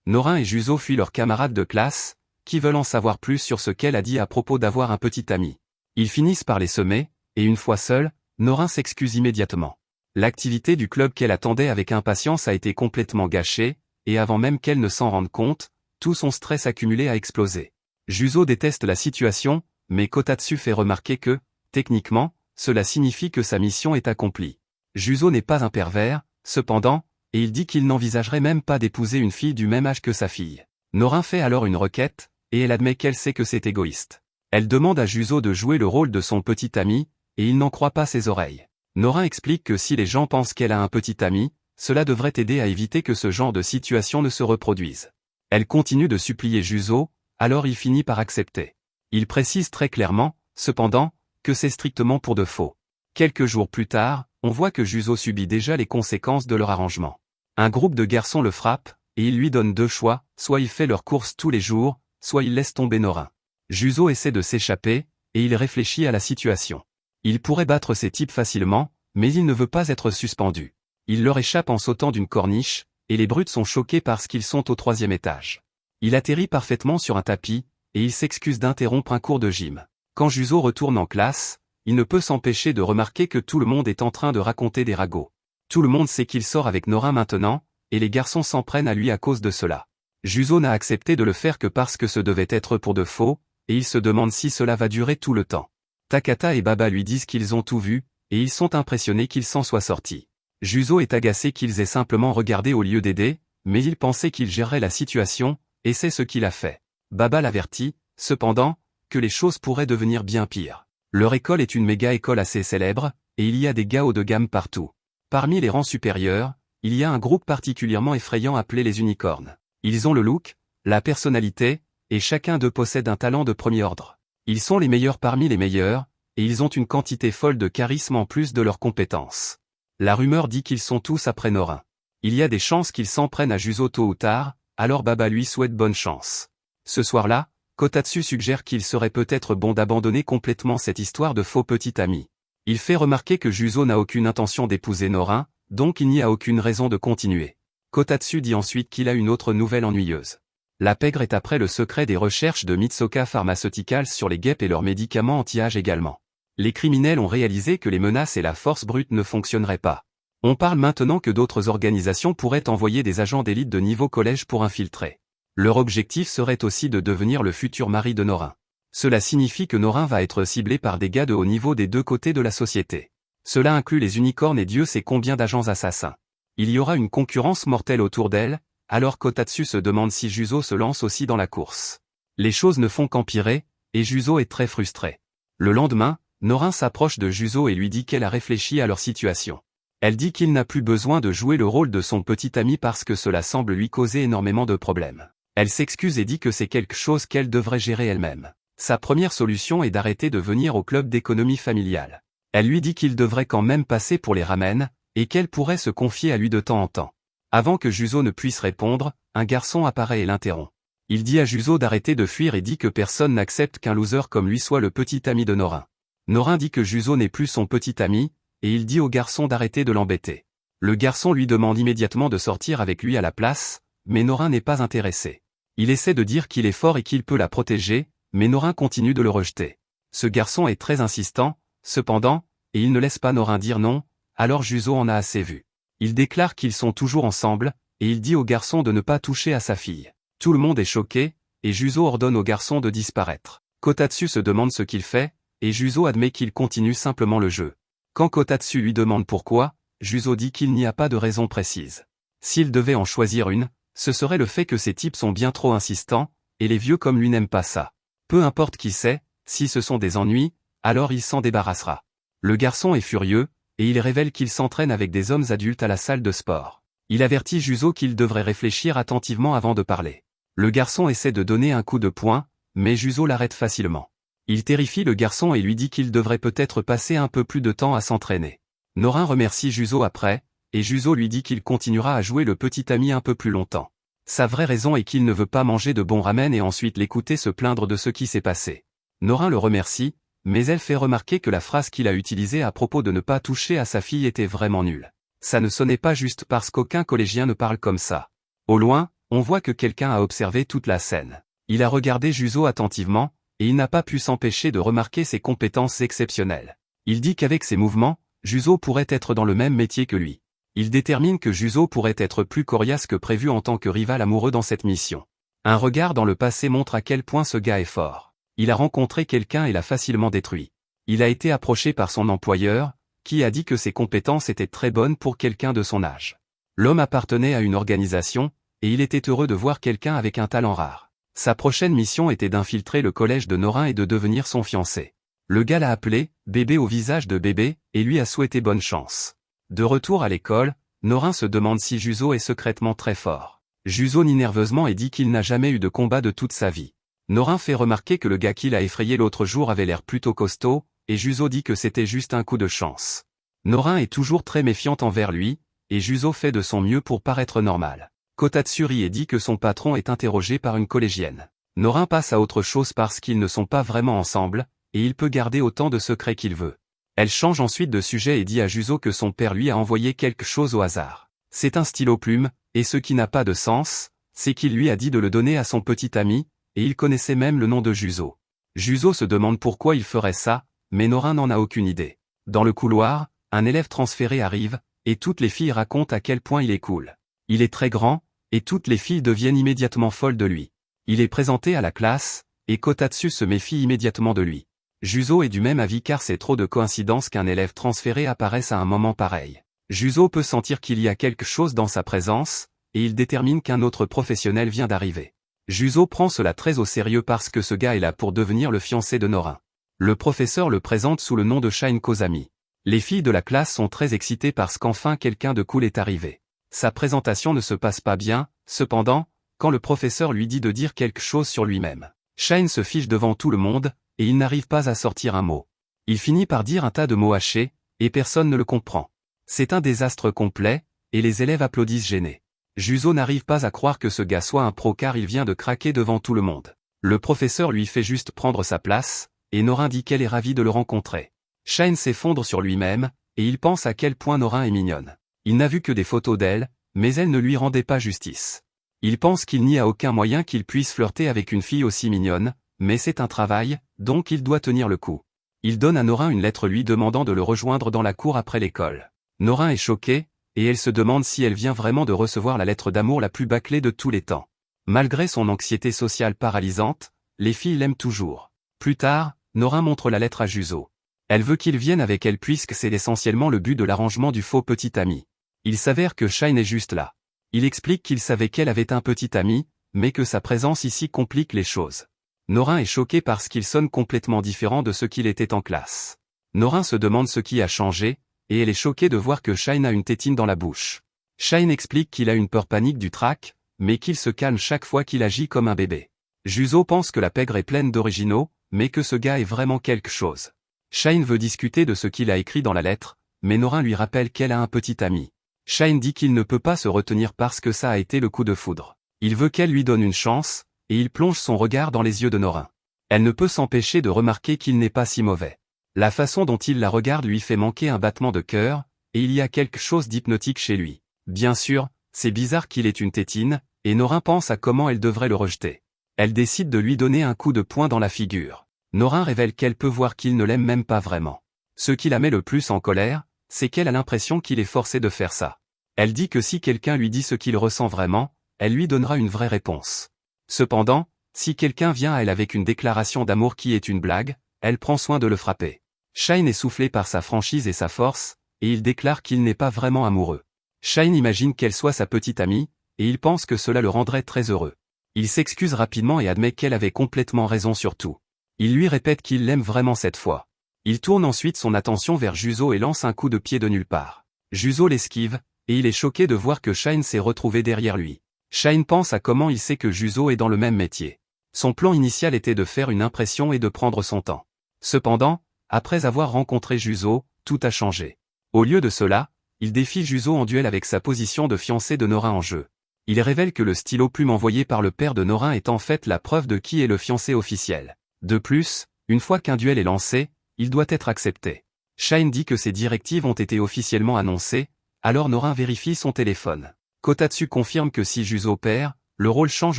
Norin et Juzo fuient leurs camarades de classe, qui veulent en savoir plus sur ce qu'elle a dit à propos d'avoir un petit ami. Ils finissent par les semer, et une fois seule, Norin s'excuse immédiatement. L'activité du club qu'elle attendait avec impatience a été complètement gâchée, et avant même qu'elle ne s'en rende compte, tout son stress accumulé a explosé. Juzo déteste la situation, mais Kotatsu fait remarquer que, techniquement, cela signifie que sa mission est accomplie. Juzo n'est pas un pervers, cependant, et il dit qu'il n'envisagerait même pas d'épouser une fille du même âge que sa fille. Norin fait alors une requête, et elle admet qu'elle sait que c'est égoïste. Elle demande à Juzo de jouer le rôle de son petit ami, et il n'en croit pas ses oreilles. Norin explique que si les gens pensent qu'elle a un petit ami, cela devrait aider à éviter que ce genre de situation ne se reproduise. Elle continue de supplier Juzo, alors il finit par accepter. Il précise très clairement, cependant, que c'est strictement pour de faux. Quelques jours plus tard, on voit que Juzo subit déjà les conséquences de leur arrangement. Un groupe de garçons le frappe, et il lui donne deux choix, soit il fait leurs courses tous les jours, soit il laisse tomber Norin. Juzo essaie de s'échapper, et il réfléchit à la situation. Il pourrait battre ces types facilement, mais il ne veut pas être suspendu. Il leur échappe en sautant d'une corniche, et les brutes sont choqués parce qu'ils sont au 3e étage. Il atterrit parfaitement sur un tapis, et il s'excuse d'interrompre un cours de gym. Quand Juzo retourne en classe, il ne peut s'empêcher de remarquer que tout le monde est en train de raconter des ragots. Tout le monde sait qu'il sort avec Norin maintenant, et les garçons s'en prennent à lui à cause de cela. Juzo n'a accepté de le faire que parce que ce devait être pour de faux, et il se demande si cela va durer tout le temps. Takata et Baba lui disent qu'ils ont tout vu, et ils sont impressionnés qu'il s'en soit sorti. Juzo est agacé qu'ils aient simplement regardé au lieu d'aider, mais il pensait qu'il gérerait la situation, et c'est ce qu'il a fait. Baba l'avertit, cependant, que les choses pourraient devenir bien pires. Leur école est une méga école assez célèbre, et il y a des gars haut de gamme partout. Parmi les rangs supérieurs, il y a un groupe particulièrement effrayant appelé les unicornes. Ils ont le look, la personnalité, et chacun d'eux possède un talent de premier ordre. Ils sont les meilleurs parmi les meilleurs, et ils ont une quantité folle de charisme en plus de leurs compétences. La rumeur dit qu'ils sont tous après Norin. Il y a des chances qu'ils s'en prennent à Juzo tôt ou tard, alors Baba lui souhaite bonne chance. Ce soir-là, Kotatsu suggère qu'il serait peut-être bon d'abandonner complètement cette histoire de faux petit ami. Il fait remarquer que Juzo n'a aucune intention d'épouser Norin, donc il n'y a aucune raison de continuer. Kotatsu dit ensuite qu'il a une autre nouvelle ennuyeuse. La pègre est après le secret des recherches de Mitsuoka Pharmaceuticals sur les guêpes et leurs médicaments anti-âge également. Les criminels ont réalisé que les menaces et la force brute ne fonctionneraient pas. On parle maintenant que d'autres organisations pourraient envoyer des agents d'élite de niveau collège pour infiltrer. Leur objectif serait aussi de devenir le futur mari de Norin. Cela signifie que Norin va être ciblé par des gars de haut niveau des deux côtés de la société. Cela inclut les unicornes et Dieu sait combien d'agents assassins. Il y aura une concurrence mortelle autour d'elle, alors Kotatsu se demande si Juzo se lance aussi dans la course. Les choses ne font qu'empirer, et Juzo est très frustré. Le lendemain, Norin s'approche de Juzo et lui dit qu'elle a réfléchi à leur situation. Elle dit qu'il n'a plus besoin de jouer le rôle de son petit ami parce que cela semble lui causer énormément de problèmes. Elle s'excuse et dit que c'est quelque chose qu'elle devrait gérer elle-même. Sa première solution est d'arrêter de venir au club d'économie familiale. Elle lui dit qu'il devrait quand même passer pour les ramen, et qu'elle pourrait se confier à lui de temps en temps. Avant que Juzo ne puisse répondre, un garçon apparaît et l'interrompt. Il dit à Juzo d'arrêter de fuir et dit que personne n'accepte qu'un loser comme lui soit le petit ami de Norin. Norin dit que Juzo n'est plus son petit ami, et il dit au garçon d'arrêter de l'embêter. Le garçon lui demande immédiatement de sortir avec lui à la place, mais Norin n'est pas intéressé. Il essaie de dire qu'il est fort et qu'il peut la protéger, mais Norin continue de le rejeter. Ce garçon est très insistant, cependant, et il ne laisse pas Norin dire non, alors Juzo en a assez vu. Il déclare qu'ils sont toujours ensemble, et il dit au garçon de ne pas toucher à sa fille. Tout le monde est choqué, et Juzo ordonne au garçon de disparaître. Kotatsu se demande ce qu'il fait, et Juzo admet qu'il continue simplement le jeu. Quand Kotatsu lui demande pourquoi, Juzo dit qu'il n'y a pas de raison précise. S'il devait en choisir une, ce serait le fait que ces types sont bien trop insistants, et les vieux comme lui n'aiment pas ça. Peu importe qui c'est, si ce sont des ennuis, alors il s'en débarrassera. Le garçon est furieux, et il révèle qu'il s'entraîne avec des hommes adultes à la salle de sport. Il avertit Juzo qu'il devrait réfléchir attentivement avant de parler. Le garçon essaie de donner un coup de poing, mais Juzo l'arrête facilement. Il terrifie le garçon et lui dit qu'il devrait peut-être passer un peu plus de temps à s'entraîner. Norin remercie Juzo après, et Juzo lui dit qu'il continuera à jouer le petit ami un peu plus longtemps. Sa vraie raison est qu'il ne veut pas manger de bons ramen et ensuite l'écouter se plaindre de ce qui s'est passé. Norin le remercie, mais elle fait remarquer que la phrase qu'il a utilisée à propos de ne pas toucher à sa fille était vraiment nulle. Ça ne sonnait pas juste parce qu'aucun collégien ne parle comme ça. Au loin, on voit que quelqu'un a observé toute la scène. Il a regardé Juzo attentivement, et il n'a pas pu s'empêcher de remarquer ses compétences exceptionnelles. Il dit qu'avec ses mouvements, Juzo pourrait être dans le même métier que lui. Il détermine que Juzo pourrait être plus coriace que prévu en tant que rival amoureux dans cette mission. Un regard dans le passé montre à quel point ce gars est fort. Il a rencontré quelqu'un et l'a facilement détruit. Il a été approché par son employeur, qui a dit que ses compétences étaient très bonnes pour quelqu'un de son âge. L'homme appartenait à une organisation, et il était heureux de voir quelqu'un avec un talent rare. Sa prochaine mission était d'infiltrer le collège de Norin et de devenir son fiancé. Le gars l'a appelé « bébé au visage de bébé » et lui a souhaité bonne chance. De retour à l'école, Norin se demande si Juzo est secrètement très fort. Juzo nie nerveusement et dit qu'il n'a jamais eu de combat de toute sa vie. Norin fait remarquer que le gars qui l'a effrayé l'autre jour avait l'air plutôt costaud, et Juzo dit que c'était juste un coup de chance. Norin est toujours très méfiante envers lui, et Juzo fait de son mieux pour paraître normal. Kotatsu rit et dit que son patron est interrogé par une collégienne. Norin passe à autre chose parce qu'ils ne sont pas vraiment ensemble, et il peut garder autant de secrets qu'il veut. Elle change ensuite de sujet et dit à Juzo que son père lui a envoyé quelque chose au hasard. C'est un stylo-plume, et ce qui n'a pas de sens, c'est qu'il lui a dit de le donner à son petit ami, et il connaissait même le nom de Juzo. Juzo se demande pourquoi il ferait ça, mais Norin n'en a aucune idée. Dans le couloir, un élève transféré arrive, et toutes les filles racontent à quel point il est cool. Il est très grand, et toutes les filles deviennent immédiatement folles de lui. Il est présenté à la classe, et Kotatsu se méfie immédiatement de lui. Juzo est du même avis car c'est trop de coïncidence qu'un élève transféré apparaisse à un moment pareil. Juzo peut sentir qu'il y a quelque chose dans sa présence, et il détermine qu'un autre professionnel vient d'arriver. Juzo prend cela très au sérieux parce que ce gars est là pour devenir le fiancé de Norin. Le professeur le présente sous le nom de Shine Kozami. Les filles de la classe sont très excitées parce qu'enfin quelqu'un de cool est arrivé. Sa présentation ne se passe pas bien, cependant, quand le professeur lui dit de dire quelque chose sur lui-même. Shine se fiche devant tout le monde, et il n'arrive pas à sortir un mot. Il finit par dire un tas de mots hachés, et personne ne le comprend. C'est un désastre complet, et les élèves applaudissent gênés. Juzo n'arrive pas à croire que ce gars soit un pro car il vient de craquer devant tout le monde. Le professeur lui fait juste prendre sa place, et Norin dit qu'elle est ravie de le rencontrer. Shine s'effondre sur lui-même, et il pense à quel point Norin est mignonne. Il n'a vu que des photos d'elle, mais elle ne lui rendait pas justice. Il pense qu'il n'y a aucun moyen qu'il puisse flirter avec une fille aussi mignonne, mais c'est un travail, donc il doit tenir le coup. Il donne à Norin une lettre lui demandant de le rejoindre dans la cour après l'école. Norin est choquée, et elle se demande si elle vient vraiment de recevoir la lettre d'amour la plus bâclée de tous les temps. Malgré son anxiété sociale paralysante, les filles l'aiment toujours. Plus tard, Norin montre la lettre à Juzo. Elle veut qu'il vienne avec elle puisque c'est essentiellement le but de l'arrangement du faux petit ami. Il s'avère que Shine est juste là. Il explique qu'il savait qu'elle avait un petit ami, mais que sa présence ici complique les choses. Norin est choqué parce qu'il sonne complètement différent de ce qu'il était en classe. Norin se demande ce qui a changé, et elle est choquée de voir que Shine a une tétine dans la bouche. Shine explique qu'il a une peur panique du trac, mais qu'il se calme chaque fois qu'il agit comme un bébé. Juzo pense que la pègre est pleine d'originaux, mais que ce gars est vraiment quelque chose. Shine veut discuter de ce qu'il a écrit dans la lettre, mais Norin lui rappelle qu'elle a un petit ami. Shine dit qu'il ne peut pas se retenir parce que ça a été le coup de foudre. Il veut qu'elle lui donne une chance, et il plonge son regard dans les yeux de Norin. Elle ne peut s'empêcher de remarquer qu'il n'est pas si mauvais. La façon dont il la regarde lui fait manquer un battement de cœur, et il y a quelque chose d'hypnotique chez lui. Bien sûr, c'est bizarre qu'il ait une tétine, et Norin pense à comment elle devrait le rejeter. Elle décide de lui donner un coup de poing dans la figure. Norin révèle qu'elle peut voir qu'il ne l'aime même pas vraiment. Ce qui la met le plus en colère, c'est qu'elle a l'impression qu'il est forcé de faire ça. Elle dit que si quelqu'un lui dit ce qu'il ressent vraiment, elle lui donnera une vraie réponse. Cependant, si quelqu'un vient à elle avec une déclaration d'amour qui est une blague, elle prend soin de le frapper. Shine est soufflé par sa franchise et sa force, et il déclare qu'il n'est pas vraiment amoureux. Shine imagine qu'elle soit sa petite amie, et il pense que cela le rendrait très heureux. Il s'excuse rapidement et admet qu'elle avait complètement raison sur tout. Il lui répète qu'il l'aime vraiment cette fois. Il tourne ensuite son attention vers Juzo et lance un coup de pied de nulle part. Juzo l'esquive, et il est choqué de voir que Shine s'est retrouvé derrière lui. Shine pense à comment il sait que Juzo est dans le même métier. Son plan initial était de faire une impression et de prendre son temps. Cependant, après avoir rencontré Juzo, tout a changé. Au lieu de cela, il défie Juzo en duel avec sa position de fiancé de Norin en jeu. Il révèle que le stylo plume envoyé par le père de Norin est en fait la preuve de qui est le fiancé officiel. De plus, une fois qu'un duel est lancé, il doit être accepté. Shine dit que ces directives ont été officiellement annoncées, alors Norin vérifie son téléphone. Kotatsu confirme que si Juzo perd, le rôle change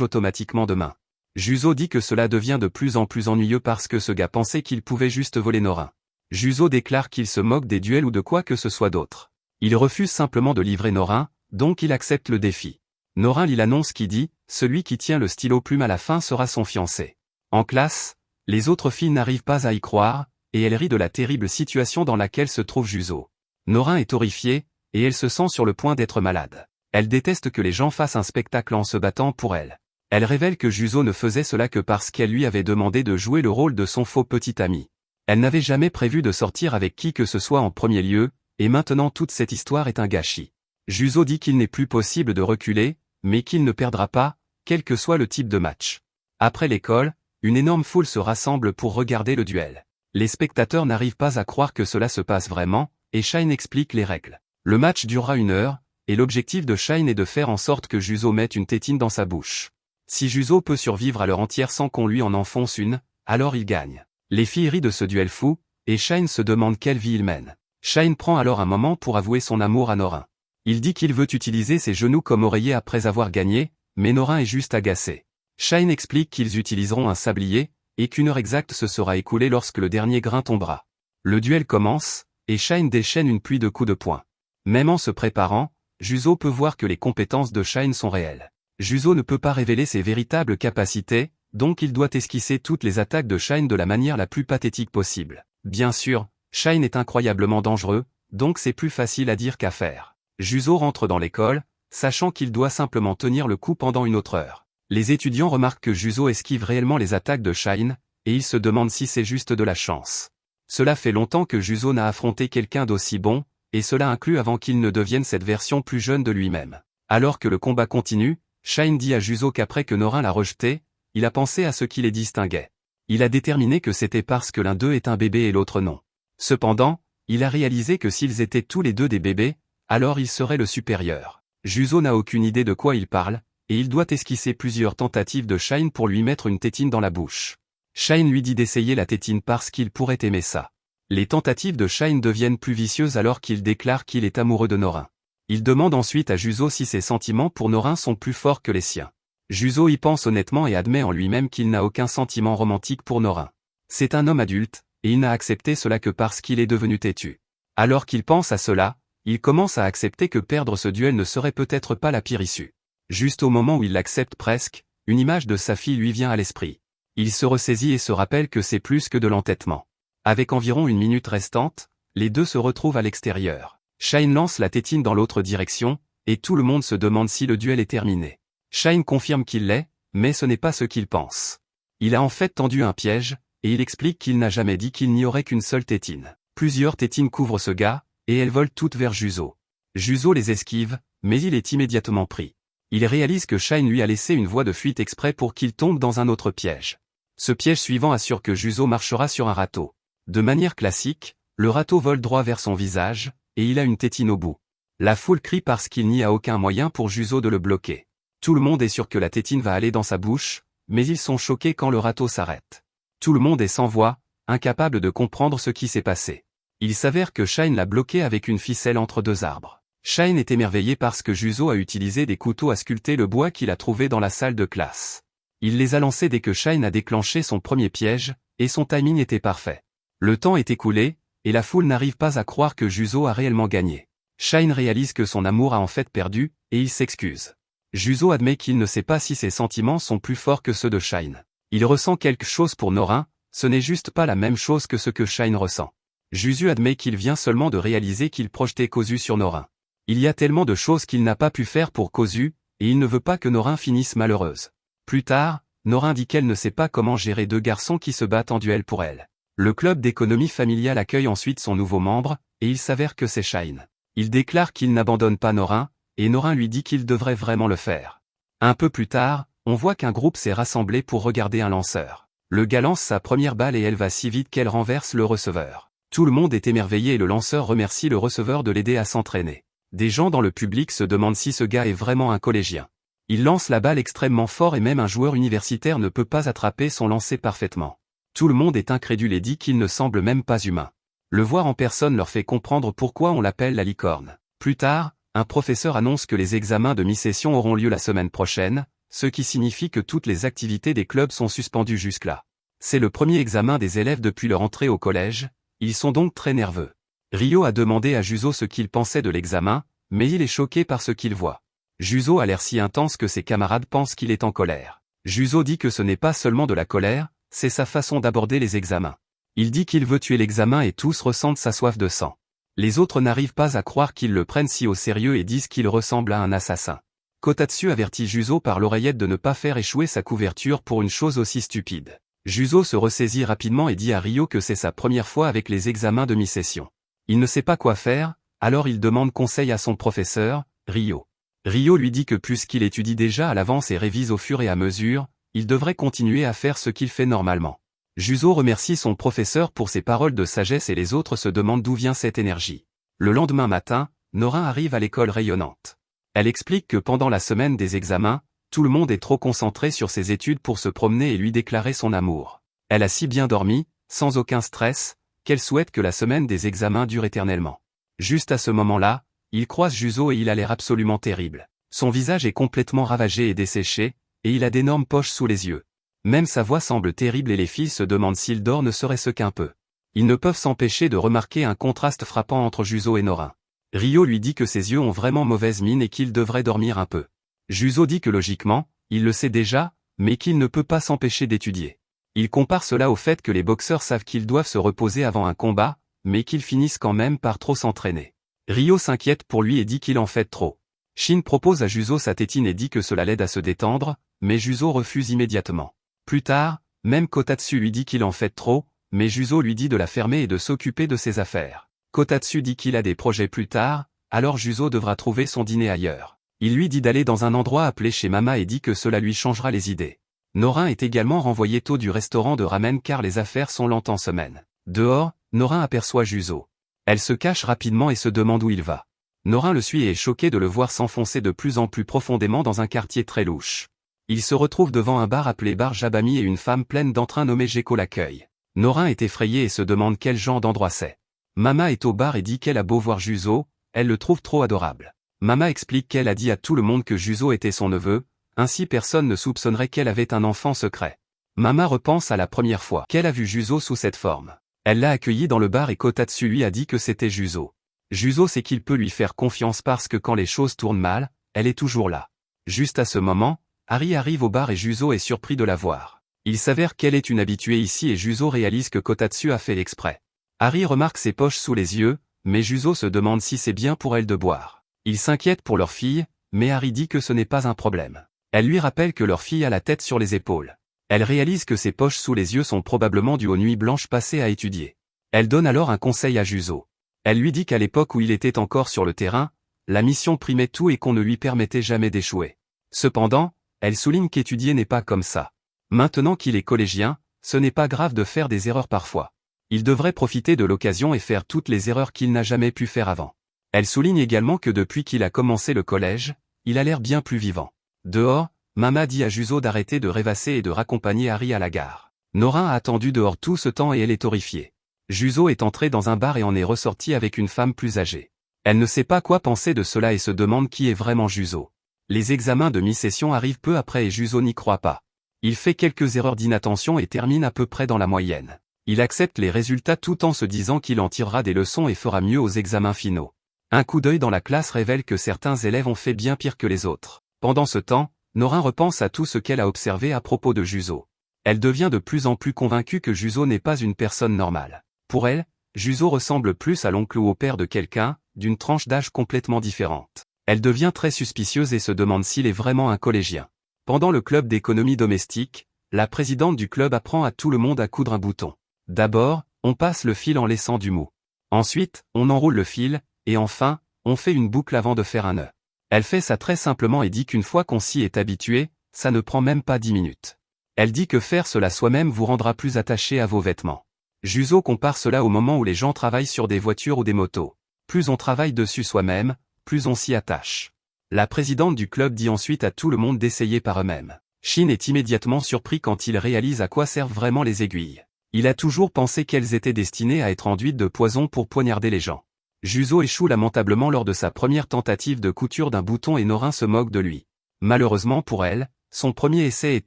automatiquement de main. Juzo dit que cela devient de plus en plus ennuyeux parce que ce gars pensait qu'il pouvait juste voler Norin. Juzo déclare qu'il se moque des duels ou de quoi que ce soit d'autre. Il refuse simplement de livrer Norin, donc il accepte le défi. Norin lit l'annonce qui dit « Celui qui tient le stylo plume à la fin sera son fiancé ». En classe, les autres filles n'arrivent pas à y croire, et elles rient de la terrible situation dans laquelle se trouve Juzo. Norin est horrifiée, et elle se sent sur le point d'être malade. Elle déteste que les gens fassent un spectacle en se battant pour elle. Elle révèle que Juzo ne faisait cela que parce qu'elle lui avait demandé de jouer le rôle de son faux petit ami. Elle n'avait jamais prévu de sortir avec qui que ce soit en premier lieu, et maintenant toute cette histoire est un gâchis. Juzo dit qu'il n'est plus possible de reculer, mais qu'il ne perdra pas, quel que soit le type de match. Après l'école, une énorme foule se rassemble pour regarder le duel. Les spectateurs n'arrivent pas à croire que cela se passe vraiment, et Shine explique les règles. Le match durera 1 heure, et l'objectif de Shine est de faire en sorte que Juzo mette une tétine dans sa bouche. Si Juzo peut survivre à l'heure entière sans qu'on lui en enfonce une, alors il gagne. Les filles rient de ce duel fou, et Shine se demande quelle vie il mène. Shine prend alors un moment pour avouer son amour à Norin. Il dit qu'il veut utiliser ses genoux comme oreiller après avoir gagné, mais Norin est juste agacé. Shine explique qu'ils utiliseront un sablier, et qu'une heure exacte se sera écoulée lorsque le dernier grain tombera. Le duel commence, et Shine déchaîne une pluie de coups de poing. Même en se préparant, Juzo peut voir que les compétences de Shine sont réelles. Juzo ne peut pas révéler ses véritables capacités, donc il doit esquisser toutes les attaques de Shine de la manière la plus pathétique possible. Bien sûr, Shine est incroyablement dangereux, donc c'est plus facile à dire qu'à faire. Juzo rentre dans l'école, sachant qu'il doit simplement tenir le coup pendant 1 autre heure. Les étudiants remarquent que Juzo esquive réellement les attaques de Shine, et ils se demandent si c'est juste de la chance. Cela fait longtemps que Juzo n'a affronté quelqu'un d'aussi bon, et cela inclut avant qu'il ne devienne cette version plus jeune de lui-même. Alors que le combat continue, Shine dit à Juzo qu'après que Norin l'a rejeté, il a pensé à ce qui les distinguait. Il a déterminé que c'était parce que l'un d'eux est un bébé et l'autre non. Cependant, il a réalisé que s'ils étaient tous les deux des bébés, alors il serait le supérieur. Juzo n'a aucune idée de quoi il parle, et il doit esquisser plusieurs tentatives de Shine pour lui mettre une tétine dans la bouche. Shine lui dit d'essayer la tétine parce qu'il pourrait aimer ça. Les tentatives de Shine deviennent plus vicieuses alors qu'il déclare qu'il est amoureux de Norin. Il demande ensuite à Juzo si ses sentiments pour Norin sont plus forts que les siens. Juzo y pense honnêtement et admet en lui-même qu'il n'a aucun sentiment romantique pour Norin. C'est un homme adulte, et il n'a accepté cela que parce qu'il est devenu têtu. Alors qu'il pense à cela, il commence à accepter que perdre ce duel ne serait peut-être pas la pire issue. Juste au moment où il l'accepte presque, une image de sa fille lui vient à l'esprit. Il se ressaisit et se rappelle que c'est plus que de l'entêtement. Avec environ une minute restante, les deux se retrouvent à l'extérieur. Shine lance la tétine dans l'autre direction, et tout le monde se demande si le duel est terminé. Shine confirme qu'il l'est, mais ce n'est pas ce qu'il pense. Il a en fait tendu un piège, et il explique qu'il n'a jamais dit qu'il n'y aurait qu'une seule tétine. Plusieurs tétines couvrent ce gars, et elles volent toutes vers Juzo. Juzo les esquive, mais il est immédiatement pris. Il réalise que Shine lui a laissé une voie de fuite exprès pour qu'il tombe dans un autre piège. Ce piège suivant assure que Juzo marchera sur un râteau. De manière classique, le râteau vole droit vers son visage, et il a une tétine au bout. La foule crie parce qu'il n'y a aucun moyen pour Juzo de le bloquer. Tout le monde est sûr que la tétine va aller dans sa bouche, mais ils sont choqués quand le râteau s'arrête. Tout le monde est sans voix, incapable de comprendre ce qui s'est passé. Il s'avère que Shine l'a bloqué avec une ficelle entre deux arbres. Shine est émerveillé parce que Juzo a utilisé des couteaux à sculpter le bois qu'il a trouvé dans la salle de classe. Il les a lancés dès que Shine a déclenché son premier piège, et son timing était parfait. Le temps est écoulé, et la foule n'arrive pas à croire que Juzo a réellement gagné. Shine réalise que son amour a en fait perdu, et il s'excuse. Juzo admet qu'il ne sait pas si ses sentiments sont plus forts que ceux de Shine. Il ressent quelque chose pour Norin, ce n'est juste pas la même chose que ce que Shine ressent. Juzo admet qu'il vient seulement de réaliser qu'il projetait Kozu sur Norin. Il y a tellement de choses qu'il n'a pas pu faire pour Kozu, et il ne veut pas que Norin finisse malheureuse. Plus tard, Norin dit qu'elle ne sait pas comment gérer deux garçons qui se battent en duel pour elle. Le club d'économie familiale accueille ensuite son nouveau membre, et il s'avère que c'est Shine. Il déclare qu'il n'abandonne pas Norin, et Norin lui dit qu'il devrait vraiment le faire. Un peu plus tard, on voit qu'un groupe s'est rassemblé pour regarder un lanceur. Le gars lance sa première balle et elle va si vite qu'elle renverse le receveur. Tout le monde est émerveillé et le lanceur remercie le receveur de l'aider à s'entraîner. Des gens dans le public se demandent si ce gars est vraiment un collégien. Il lance la balle extrêmement fort et même un joueur universitaire ne peut pas attraper son lancer parfaitement. Tout le monde est incrédule et dit qu'il ne semble même pas humain. Le voir en personne leur fait comprendre pourquoi on l'appelle la licorne. Plus tard, un professeur annonce que les examens de mi-session auront lieu la semaine prochaine, ce qui signifie que toutes les activités des clubs sont suspendues jusque-là. C'est le premier examen des élèves depuis leur entrée au collège, ils sont donc très nerveux. Ryo a demandé à Juzo ce qu'il pensait de l'examen, mais il est choqué par ce qu'il voit. Juzo a l'air si intense que ses camarades pensent qu'il est en colère. Juzo dit que ce n'est pas seulement de la colère, c'est sa façon d'aborder les examens. Il dit qu'il veut tuer l'examen et tous ressentent sa soif de sang. Les autres n'arrivent pas à croire qu'ils le prennent si au sérieux et disent qu'il ressemble à un assassin. Kotatsu avertit Juzo par l'oreillette de ne pas faire échouer sa couverture pour une chose aussi stupide. Juzo se ressaisit rapidement et dit à Ryo que c'est sa première fois avec les examens de mi-session. Il ne sait pas quoi faire, alors il demande conseil à son professeur, Ryo. Ryo lui dit que puisqu'il étudie déjà à l'avance et révise au fur et à mesure, il devrait continuer à faire ce qu'il fait normalement. Juzo remercie son professeur pour ses paroles de sagesse et les autres se demandent d'où vient cette énergie. Le lendemain matin, Norin arrive à l'école rayonnante. Elle explique que pendant la semaine des examens, tout le monde est trop concentré sur ses études pour se promener et lui déclarer son amour. Elle a si bien dormi, sans aucun stress, qu'elle souhaite que la semaine des examens dure éternellement. Juste à ce moment-là, il croise Juzo et il a l'air absolument terrible. Son visage est complètement ravagé et desséché, et il a d'énormes poches sous les yeux. Même sa voix semble terrible et les filles se demandent s'il dort ne serait-ce qu'un peu. Ils ne peuvent s'empêcher de remarquer un contraste frappant entre Juzo et Norin. Ryo lui dit que ses yeux ont vraiment mauvaise mine et qu'il devrait dormir un peu. Juzo dit que logiquement, il le sait déjà, mais qu'il ne peut pas s'empêcher d'étudier. Il compare cela au fait que les boxeurs savent qu'ils doivent se reposer avant un combat, mais qu'ils finissent quand même par trop s'entraîner. Ryo s'inquiète pour lui et dit qu'il en fait trop. Shin propose à Juzo sa tétine et dit que cela l'aide à se détendre, mais Juzo refuse immédiatement. Plus tard, même Kotatsu lui dit qu'il en fait trop, mais Juzo lui dit de la fermer et de s'occuper de ses affaires. Kotatsu dit qu'il a des projets plus tard, alors Juzo devra trouver son dîner ailleurs. Il lui dit d'aller dans un endroit appelé chez Mama et dit que cela lui changera les idées. Norin est également renvoyé tôt du restaurant de ramen car les affaires sont lentes en semaine. Dehors, Norin aperçoit Juzo. Elle se cache rapidement et se demande où il va. Norin le suit et est choqué de le voir s'enfoncer de plus en plus profondément dans un quartier très louche. Il se retrouve devant un bar appelé Bar Jabami et une femme pleine d'entrain nommée Geko l'accueille. Norin est effrayé et se demande quel genre d'endroit c'est. Mama est au bar et dit qu'elle a beau voir Juzo, elle le trouve trop adorable. Mama explique qu'elle a dit à tout le monde que Juzo était son neveu, ainsi personne ne soupçonnerait qu'elle avait un enfant secret. Mama repense à la première fois qu'elle a vu Juzo sous cette forme. Elle l'a accueilli dans le bar et Kotatsu lui a dit que c'était Juzo. Juzo sait qu'il peut lui faire confiance parce que quand les choses tournent mal, elle est toujours là. Juste à ce moment, Harry arrive au bar et Juzo est surpris de la voir. Il s'avère qu'elle est une habituée ici et Juzo réalise que Kotatsu a fait exprès. Harry remarque ses poches sous les yeux, mais Juzo se demande si c'est bien pour elle de boire. Il s'inquiète pour leur fille, mais Harry dit que ce n'est pas un problème. Elle lui rappelle que leur fille a la tête sur les épaules. Elle réalise que ses poches sous les yeux sont probablement dues aux nuits blanches passées à étudier. Elle donne alors un conseil à Juzo. Elle lui dit qu'à l'époque où il était encore sur le terrain, la mission primait tout et qu'on ne lui permettait jamais d'échouer. Cependant, elle souligne qu'étudier n'est pas comme ça. Maintenant qu'il est collégien, ce n'est pas grave de faire des erreurs parfois. Il devrait profiter de l'occasion et faire toutes les erreurs qu'il n'a jamais pu faire avant. Elle souligne également que depuis qu'il a commencé le collège, il a l'air bien plus vivant. Dehors, Mama dit à Juzo d'arrêter de rêvasser et de raccompagner Harry à la gare. Norin a attendu dehors tout ce temps et elle est horrifiée. Juzo est entré dans un bar et en est ressorti avec une femme plus âgée. Elle ne sait pas quoi penser de cela et se demande qui est vraiment Juzo. Les examens de mi-session arrivent peu après et Juzo n'y croit pas. Il fait quelques erreurs d'inattention et termine à peu près dans la moyenne. Il accepte les résultats tout en se disant qu'il en tirera des leçons et fera mieux aux examens finaux. Un coup d'œil dans la classe révèle que certains élèves ont fait bien pire que les autres. Pendant ce temps, Norin repense à tout ce qu'elle a observé à propos de Juzo. Elle devient de plus en plus convaincue que Juzo n'est pas une personne normale. Pour elle, Juzo ressemble plus à l'oncle ou au père de quelqu'un, d'une tranche d'âge complètement différente. Elle devient très suspicieuse et se demande s'il est vraiment un collégien. Pendant le club d'économie domestique, la présidente du club apprend à tout le monde à coudre un bouton. D'abord, on passe le fil en laissant du mou. Ensuite, on enroule le fil, et enfin, on fait une boucle avant de faire un nœud. Elle fait ça très simplement et dit qu'une fois qu'on s'y est habitué, ça ne prend même pas 10 minutes. Elle dit que faire cela soi-même vous rendra plus attaché à vos vêtements. Juzo compare cela au moment où les gens travaillent sur des voitures ou des motos. Plus on travaille dessus soi-même, plus on s'y attache. La présidente du club dit ensuite à tout le monde d'essayer par eux-mêmes. Shin est immédiatement surpris quand il réalise à quoi servent vraiment les aiguilles. Il a toujours pensé qu'elles étaient destinées à être enduites de poison pour poignarder les gens. Juzo échoue lamentablement lors de sa première tentative de couture d'un bouton et Norin se moque de lui. Malheureusement pour elle, son premier essai est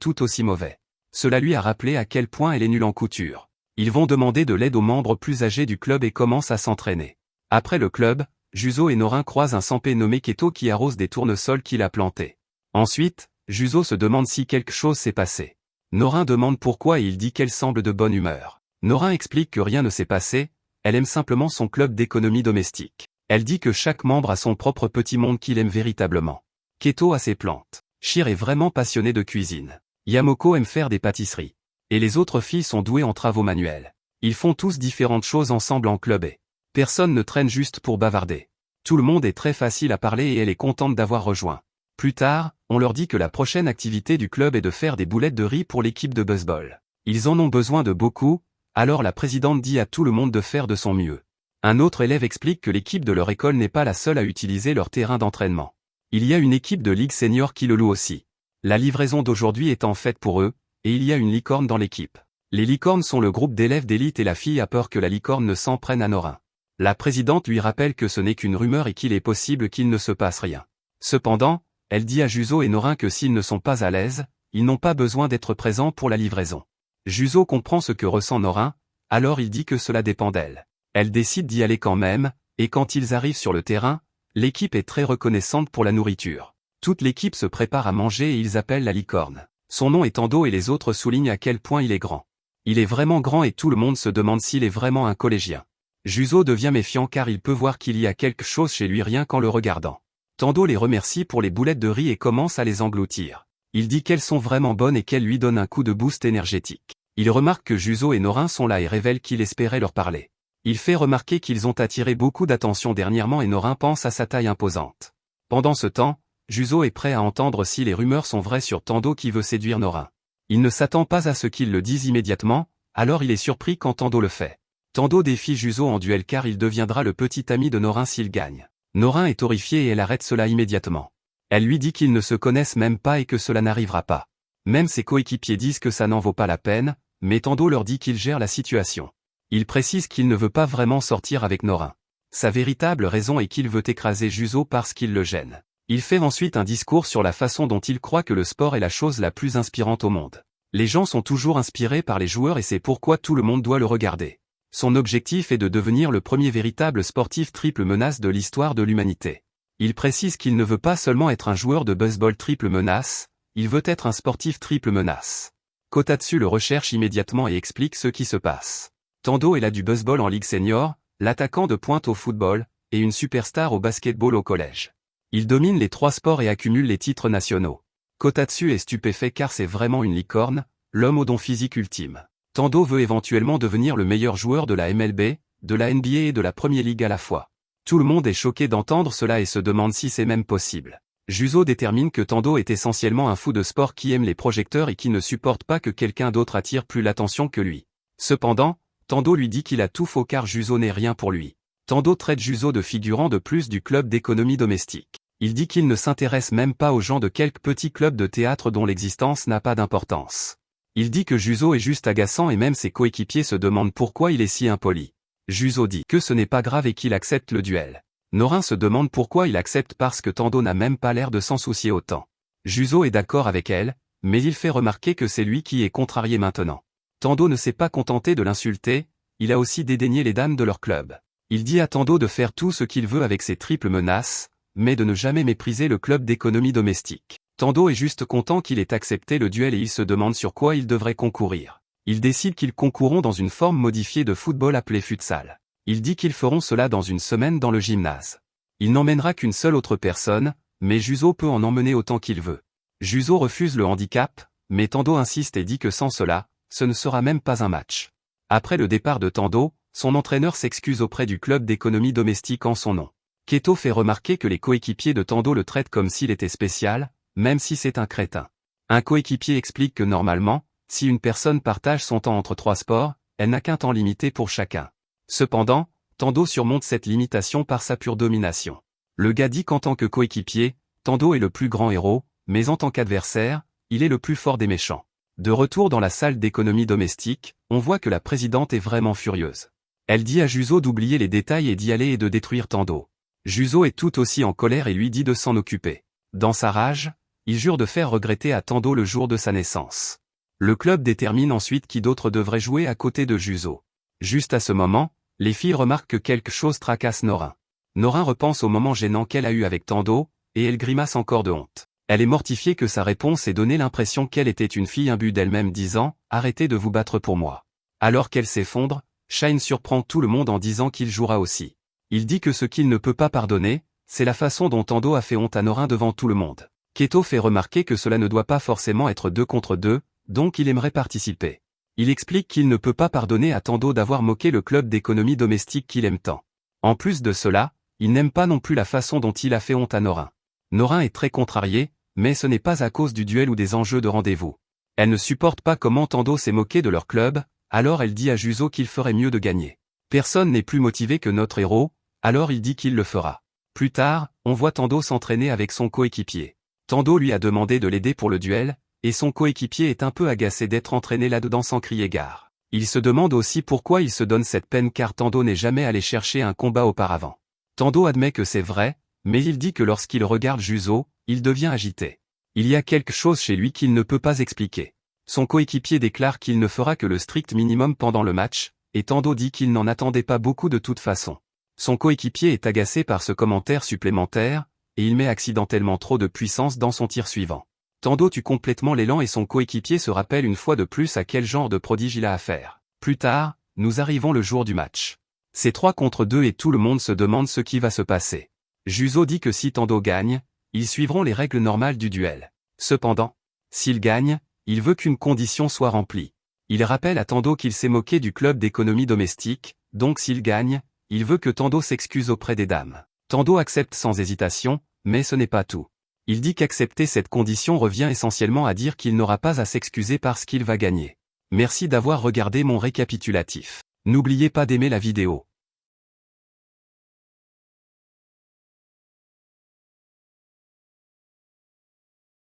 tout aussi mauvais. Cela lui a rappelé à quel point elle est nulle en couture. Ils vont demander de l'aide aux membres plus âgés du club et commencent à s'entraîner. Après le club, Juzo et Norin croisent un sampé nommé Keto qui arrose des tournesols qu'il a plantés. Ensuite, Juzo se demande si quelque chose s'est passé. Norin demande pourquoi et il dit qu'elle semble de bonne humeur. Norin explique que rien ne s'est passé, elle aime simplement son club d'économie domestique. Elle dit que chaque membre a son propre petit monde qu'il aime véritablement. Keto a ses plantes. Shir est vraiment passionné de cuisine. Yamoko aime faire des pâtisseries. Et les autres filles sont douées en travaux manuels. Ils font tous différentes choses ensemble en club et personne ne traîne juste pour bavarder. Tout le monde est très facile à parler et elle est contente d'avoir rejoint. Plus tard, on leur dit que la prochaine activité du club est de faire des boulettes de riz pour l'équipe de baseball. Ils en ont besoin de beaucoup, alors la présidente dit à tout le monde de faire de son mieux. Un autre élève explique que l'équipe de leur école n'est pas la seule à utiliser leur terrain d'entraînement. Il y a une équipe de ligue senior qui le loue aussi. La livraison d'aujourd'hui est en fait pour eux, et il y a une licorne dans l'équipe. Les licornes sont le groupe d'élèves d'élite et la fille a peur que la licorne ne s'en prenne à Norin. La présidente lui rappelle que ce n'est qu'une rumeur et qu'il est possible qu'il ne se passe rien. Cependant, elle dit à Juzo et Norin que s'ils ne sont pas à l'aise, ils n'ont pas besoin d'être présents pour la livraison. Juzo comprend ce que ressent Norin, alors il dit que cela dépend d'elle. Elle décide d'y aller quand même, et quand ils arrivent sur le terrain, l'équipe est très reconnaissante pour la nourriture. Toute l'équipe se prépare à manger et ils appellent la licorne. Son nom est Ando et les autres soulignent à quel point il est grand. Il est vraiment grand et tout le monde se demande s'il est vraiment un collégien. Juzo devient méfiant car il peut voir qu'il y a quelque chose chez lui rien qu'en le regardant. Tando les remercie pour les boulettes de riz et commence à les engloutir. Il dit qu'elles sont vraiment bonnes et qu'elles lui donnent un coup de boost énergétique. Il remarque que Juzo et Norin sont là et révèle qu'il espérait leur parler. Il fait remarquer qu'ils ont attiré beaucoup d'attention dernièrement et Norin pense à sa taille imposante. Pendant ce temps, Juzo est prêt à entendre si les rumeurs sont vraies sur Tando qui veut séduire Norin. Il ne s'attend pas à ce qu'il le dise immédiatement, alors il est surpris quand Tando le fait. Tando défie Juzo en duel car il deviendra le petit ami de Norin s'il gagne. Norin est horrifiée et elle arrête cela immédiatement. Elle lui dit qu'ils ne se connaissent même pas et que cela n'arrivera pas. Même ses coéquipiers disent que ça n'en vaut pas la peine, mais Tando leur dit qu'il gère la situation. Il précise qu'il ne veut pas vraiment sortir avec Norin. Sa véritable raison est qu'il veut écraser Juzo parce qu'il le gêne. Il fait ensuite un discours sur la façon dont il croit que le sport est la chose la plus inspirante au monde. Les gens sont toujours inspirés par les joueurs et c'est pourquoi tout le monde doit le regarder. Son objectif est de devenir le premier véritable sportif triple menace de l'histoire de l'humanité. Il précise qu'il ne veut pas seulement être un joueur de baseball triple menace, il veut être un sportif triple menace. Kotatsu le recherche immédiatement et explique ce qui se passe. Tando est là du baseball en ligue senior, l'attaquant de pointe au football, et une superstar au basketball au collège. Il domine les 3 sports et accumule les titres nationaux. Kotatsu est stupéfait car c'est vraiment une licorne, l'homme au don physique ultime. Tando veut éventuellement devenir le meilleur joueur de la MLB, de la NBA et de la Premier League à la fois. Tout le monde est choqué d'entendre cela et se demande si c'est même possible. Juzo détermine que Tando est essentiellement un fou de sport qui aime les projecteurs et qui ne supporte pas que quelqu'un d'autre attire plus l'attention que lui. Cependant, Tando lui dit qu'il a tout faux car Juzo n'est rien pour lui. Tando traite Juzo de figurant de plus du club d'économie domestique. Il dit qu'il ne s'intéresse même pas aux gens de quelques petits clubs de théâtre dont l'existence n'a pas d'importance. Il dit que Juzo est juste agaçant et même ses coéquipiers se demandent pourquoi il est si impoli. Juzo dit que ce n'est pas grave et qu'il accepte le duel. Norin se demande pourquoi il accepte parce que Tando n'a même pas l'air de s'en soucier autant. Juzo est d'accord avec elle, mais il fait remarquer que c'est lui qui est contrarié maintenant. Tando ne s'est pas contenté de l'insulter, il a aussi dédaigné les dames de leur club. Il dit à Tando de faire tout ce qu'il veut avec ses triples menaces, mais de ne jamais mépriser le club d'économie domestique. Tando est juste content qu'il ait accepté le duel et il se demande sur quoi il devrait concourir. Il décide qu'ils concourront dans une forme modifiée de football appelée futsal. Il dit qu'ils feront cela dans une semaine dans le gymnase. Il n'emmènera qu'une seule autre personne, mais Juzo peut en emmener autant qu'il veut. Juzo refuse le handicap, mais Tando insiste et dit que sans cela, ce ne sera même pas un match. Après le départ de Tando, son entraîneur s'excuse auprès du club d'économie domestique en son nom. Keto fait remarquer que les coéquipiers de Tando le traitent comme s'il était spécial, même si c'est un crétin. Un coéquipier explique que normalement, si une personne partage son temps entre 3 sports, elle n'a qu'un temps limité pour chacun. Cependant, Tando surmonte cette limitation par sa pure domination. Le gars dit qu'en tant que coéquipier, Tando est le plus grand héros, mais en tant qu'adversaire, il est le plus fort des méchants. De retour dans la salle d'économie domestique, on voit que la présidente est vraiment furieuse. Elle dit à Juzo d'oublier les détails et d'y aller et de détruire Tando. Juzo est tout aussi en colère et lui dit de s'en occuper. Dans sa rage, il jure de faire regretter à Tando le jour de sa naissance. Le club détermine ensuite qui d'autre devrait jouer à côté de Juzo. Juste à ce moment, les filles remarquent que quelque chose tracasse Norin. Norin repense au moment gênant qu'elle a eu avec Tando, et elle grimace encore de honte. Elle est mortifiée que sa réponse ait donné l'impression qu'elle était une fille imbue d'elle-même disant « Arrêtez de vous battre pour moi ». Alors qu'elle s'effondre, Shine surprend tout le monde en disant qu'il jouera aussi. Il dit que ce qu'il ne peut pas pardonner, c'est la façon dont Tando a fait honte à Norin devant tout le monde. Keto fait remarquer que cela ne doit pas forcément être 2 contre 2, donc il aimerait participer. Il explique qu'il ne peut pas pardonner à Tando d'avoir moqué le club d'économie domestique qu'il aime tant. En plus de cela, il n'aime pas non plus la façon dont il a fait honte à Norin. Norin est très contrariée, mais ce n'est pas à cause du duel ou des enjeux de rendez-vous. Elle ne supporte pas comment Tando s'est moqué de leur club, alors elle dit à Juzo qu'il ferait mieux de gagner. Personne n'est plus motivé que notre héros, alors il dit qu'il le fera. Plus tard, on voit Tando s'entraîner avec son coéquipier. Tando lui a demandé de l'aider pour le duel, et son coéquipier est un peu agacé d'être entraîné là-dedans sans crier gare. Il se demande aussi pourquoi il se donne cette peine car Tando n'est jamais allé chercher un combat auparavant. Tando admet que c'est vrai, mais il dit que lorsqu'il regarde Juzo, il devient agité. Il y a quelque chose chez lui qu'il ne peut pas expliquer. Son coéquipier déclare qu'il ne fera que le strict minimum pendant le match, et Tando dit qu'il n'en attendait pas beaucoup de toute façon. Son coéquipier est agacé par ce commentaire supplémentaire, et il met accidentellement trop de puissance dans son tir suivant. Tando tue complètement l'élan et son coéquipier se rappelle une fois de plus à quel genre de prodige il a affaire. Plus tard, nous arrivons le jour du match. C'est 3 contre 2 et tout le monde se demande ce qui va se passer. Juzo dit que si Tando gagne, ils suivront les règles normales du duel. Cependant, s'il gagne, il veut qu'une condition soit remplie. Il rappelle à Tando qu'il s'est moqué du club d'économie domestique, donc s'il gagne, il veut que Tando s'excuse auprès des dames. Tando accepte sans hésitation, mais ce n'est pas tout. Il dit qu'accepter cette condition revient essentiellement à dire qu'il n'aura pas à s'excuser parce qu'il va gagner. Merci d'avoir regardé mon récapitulatif. N'oubliez pas d'aimer la vidéo.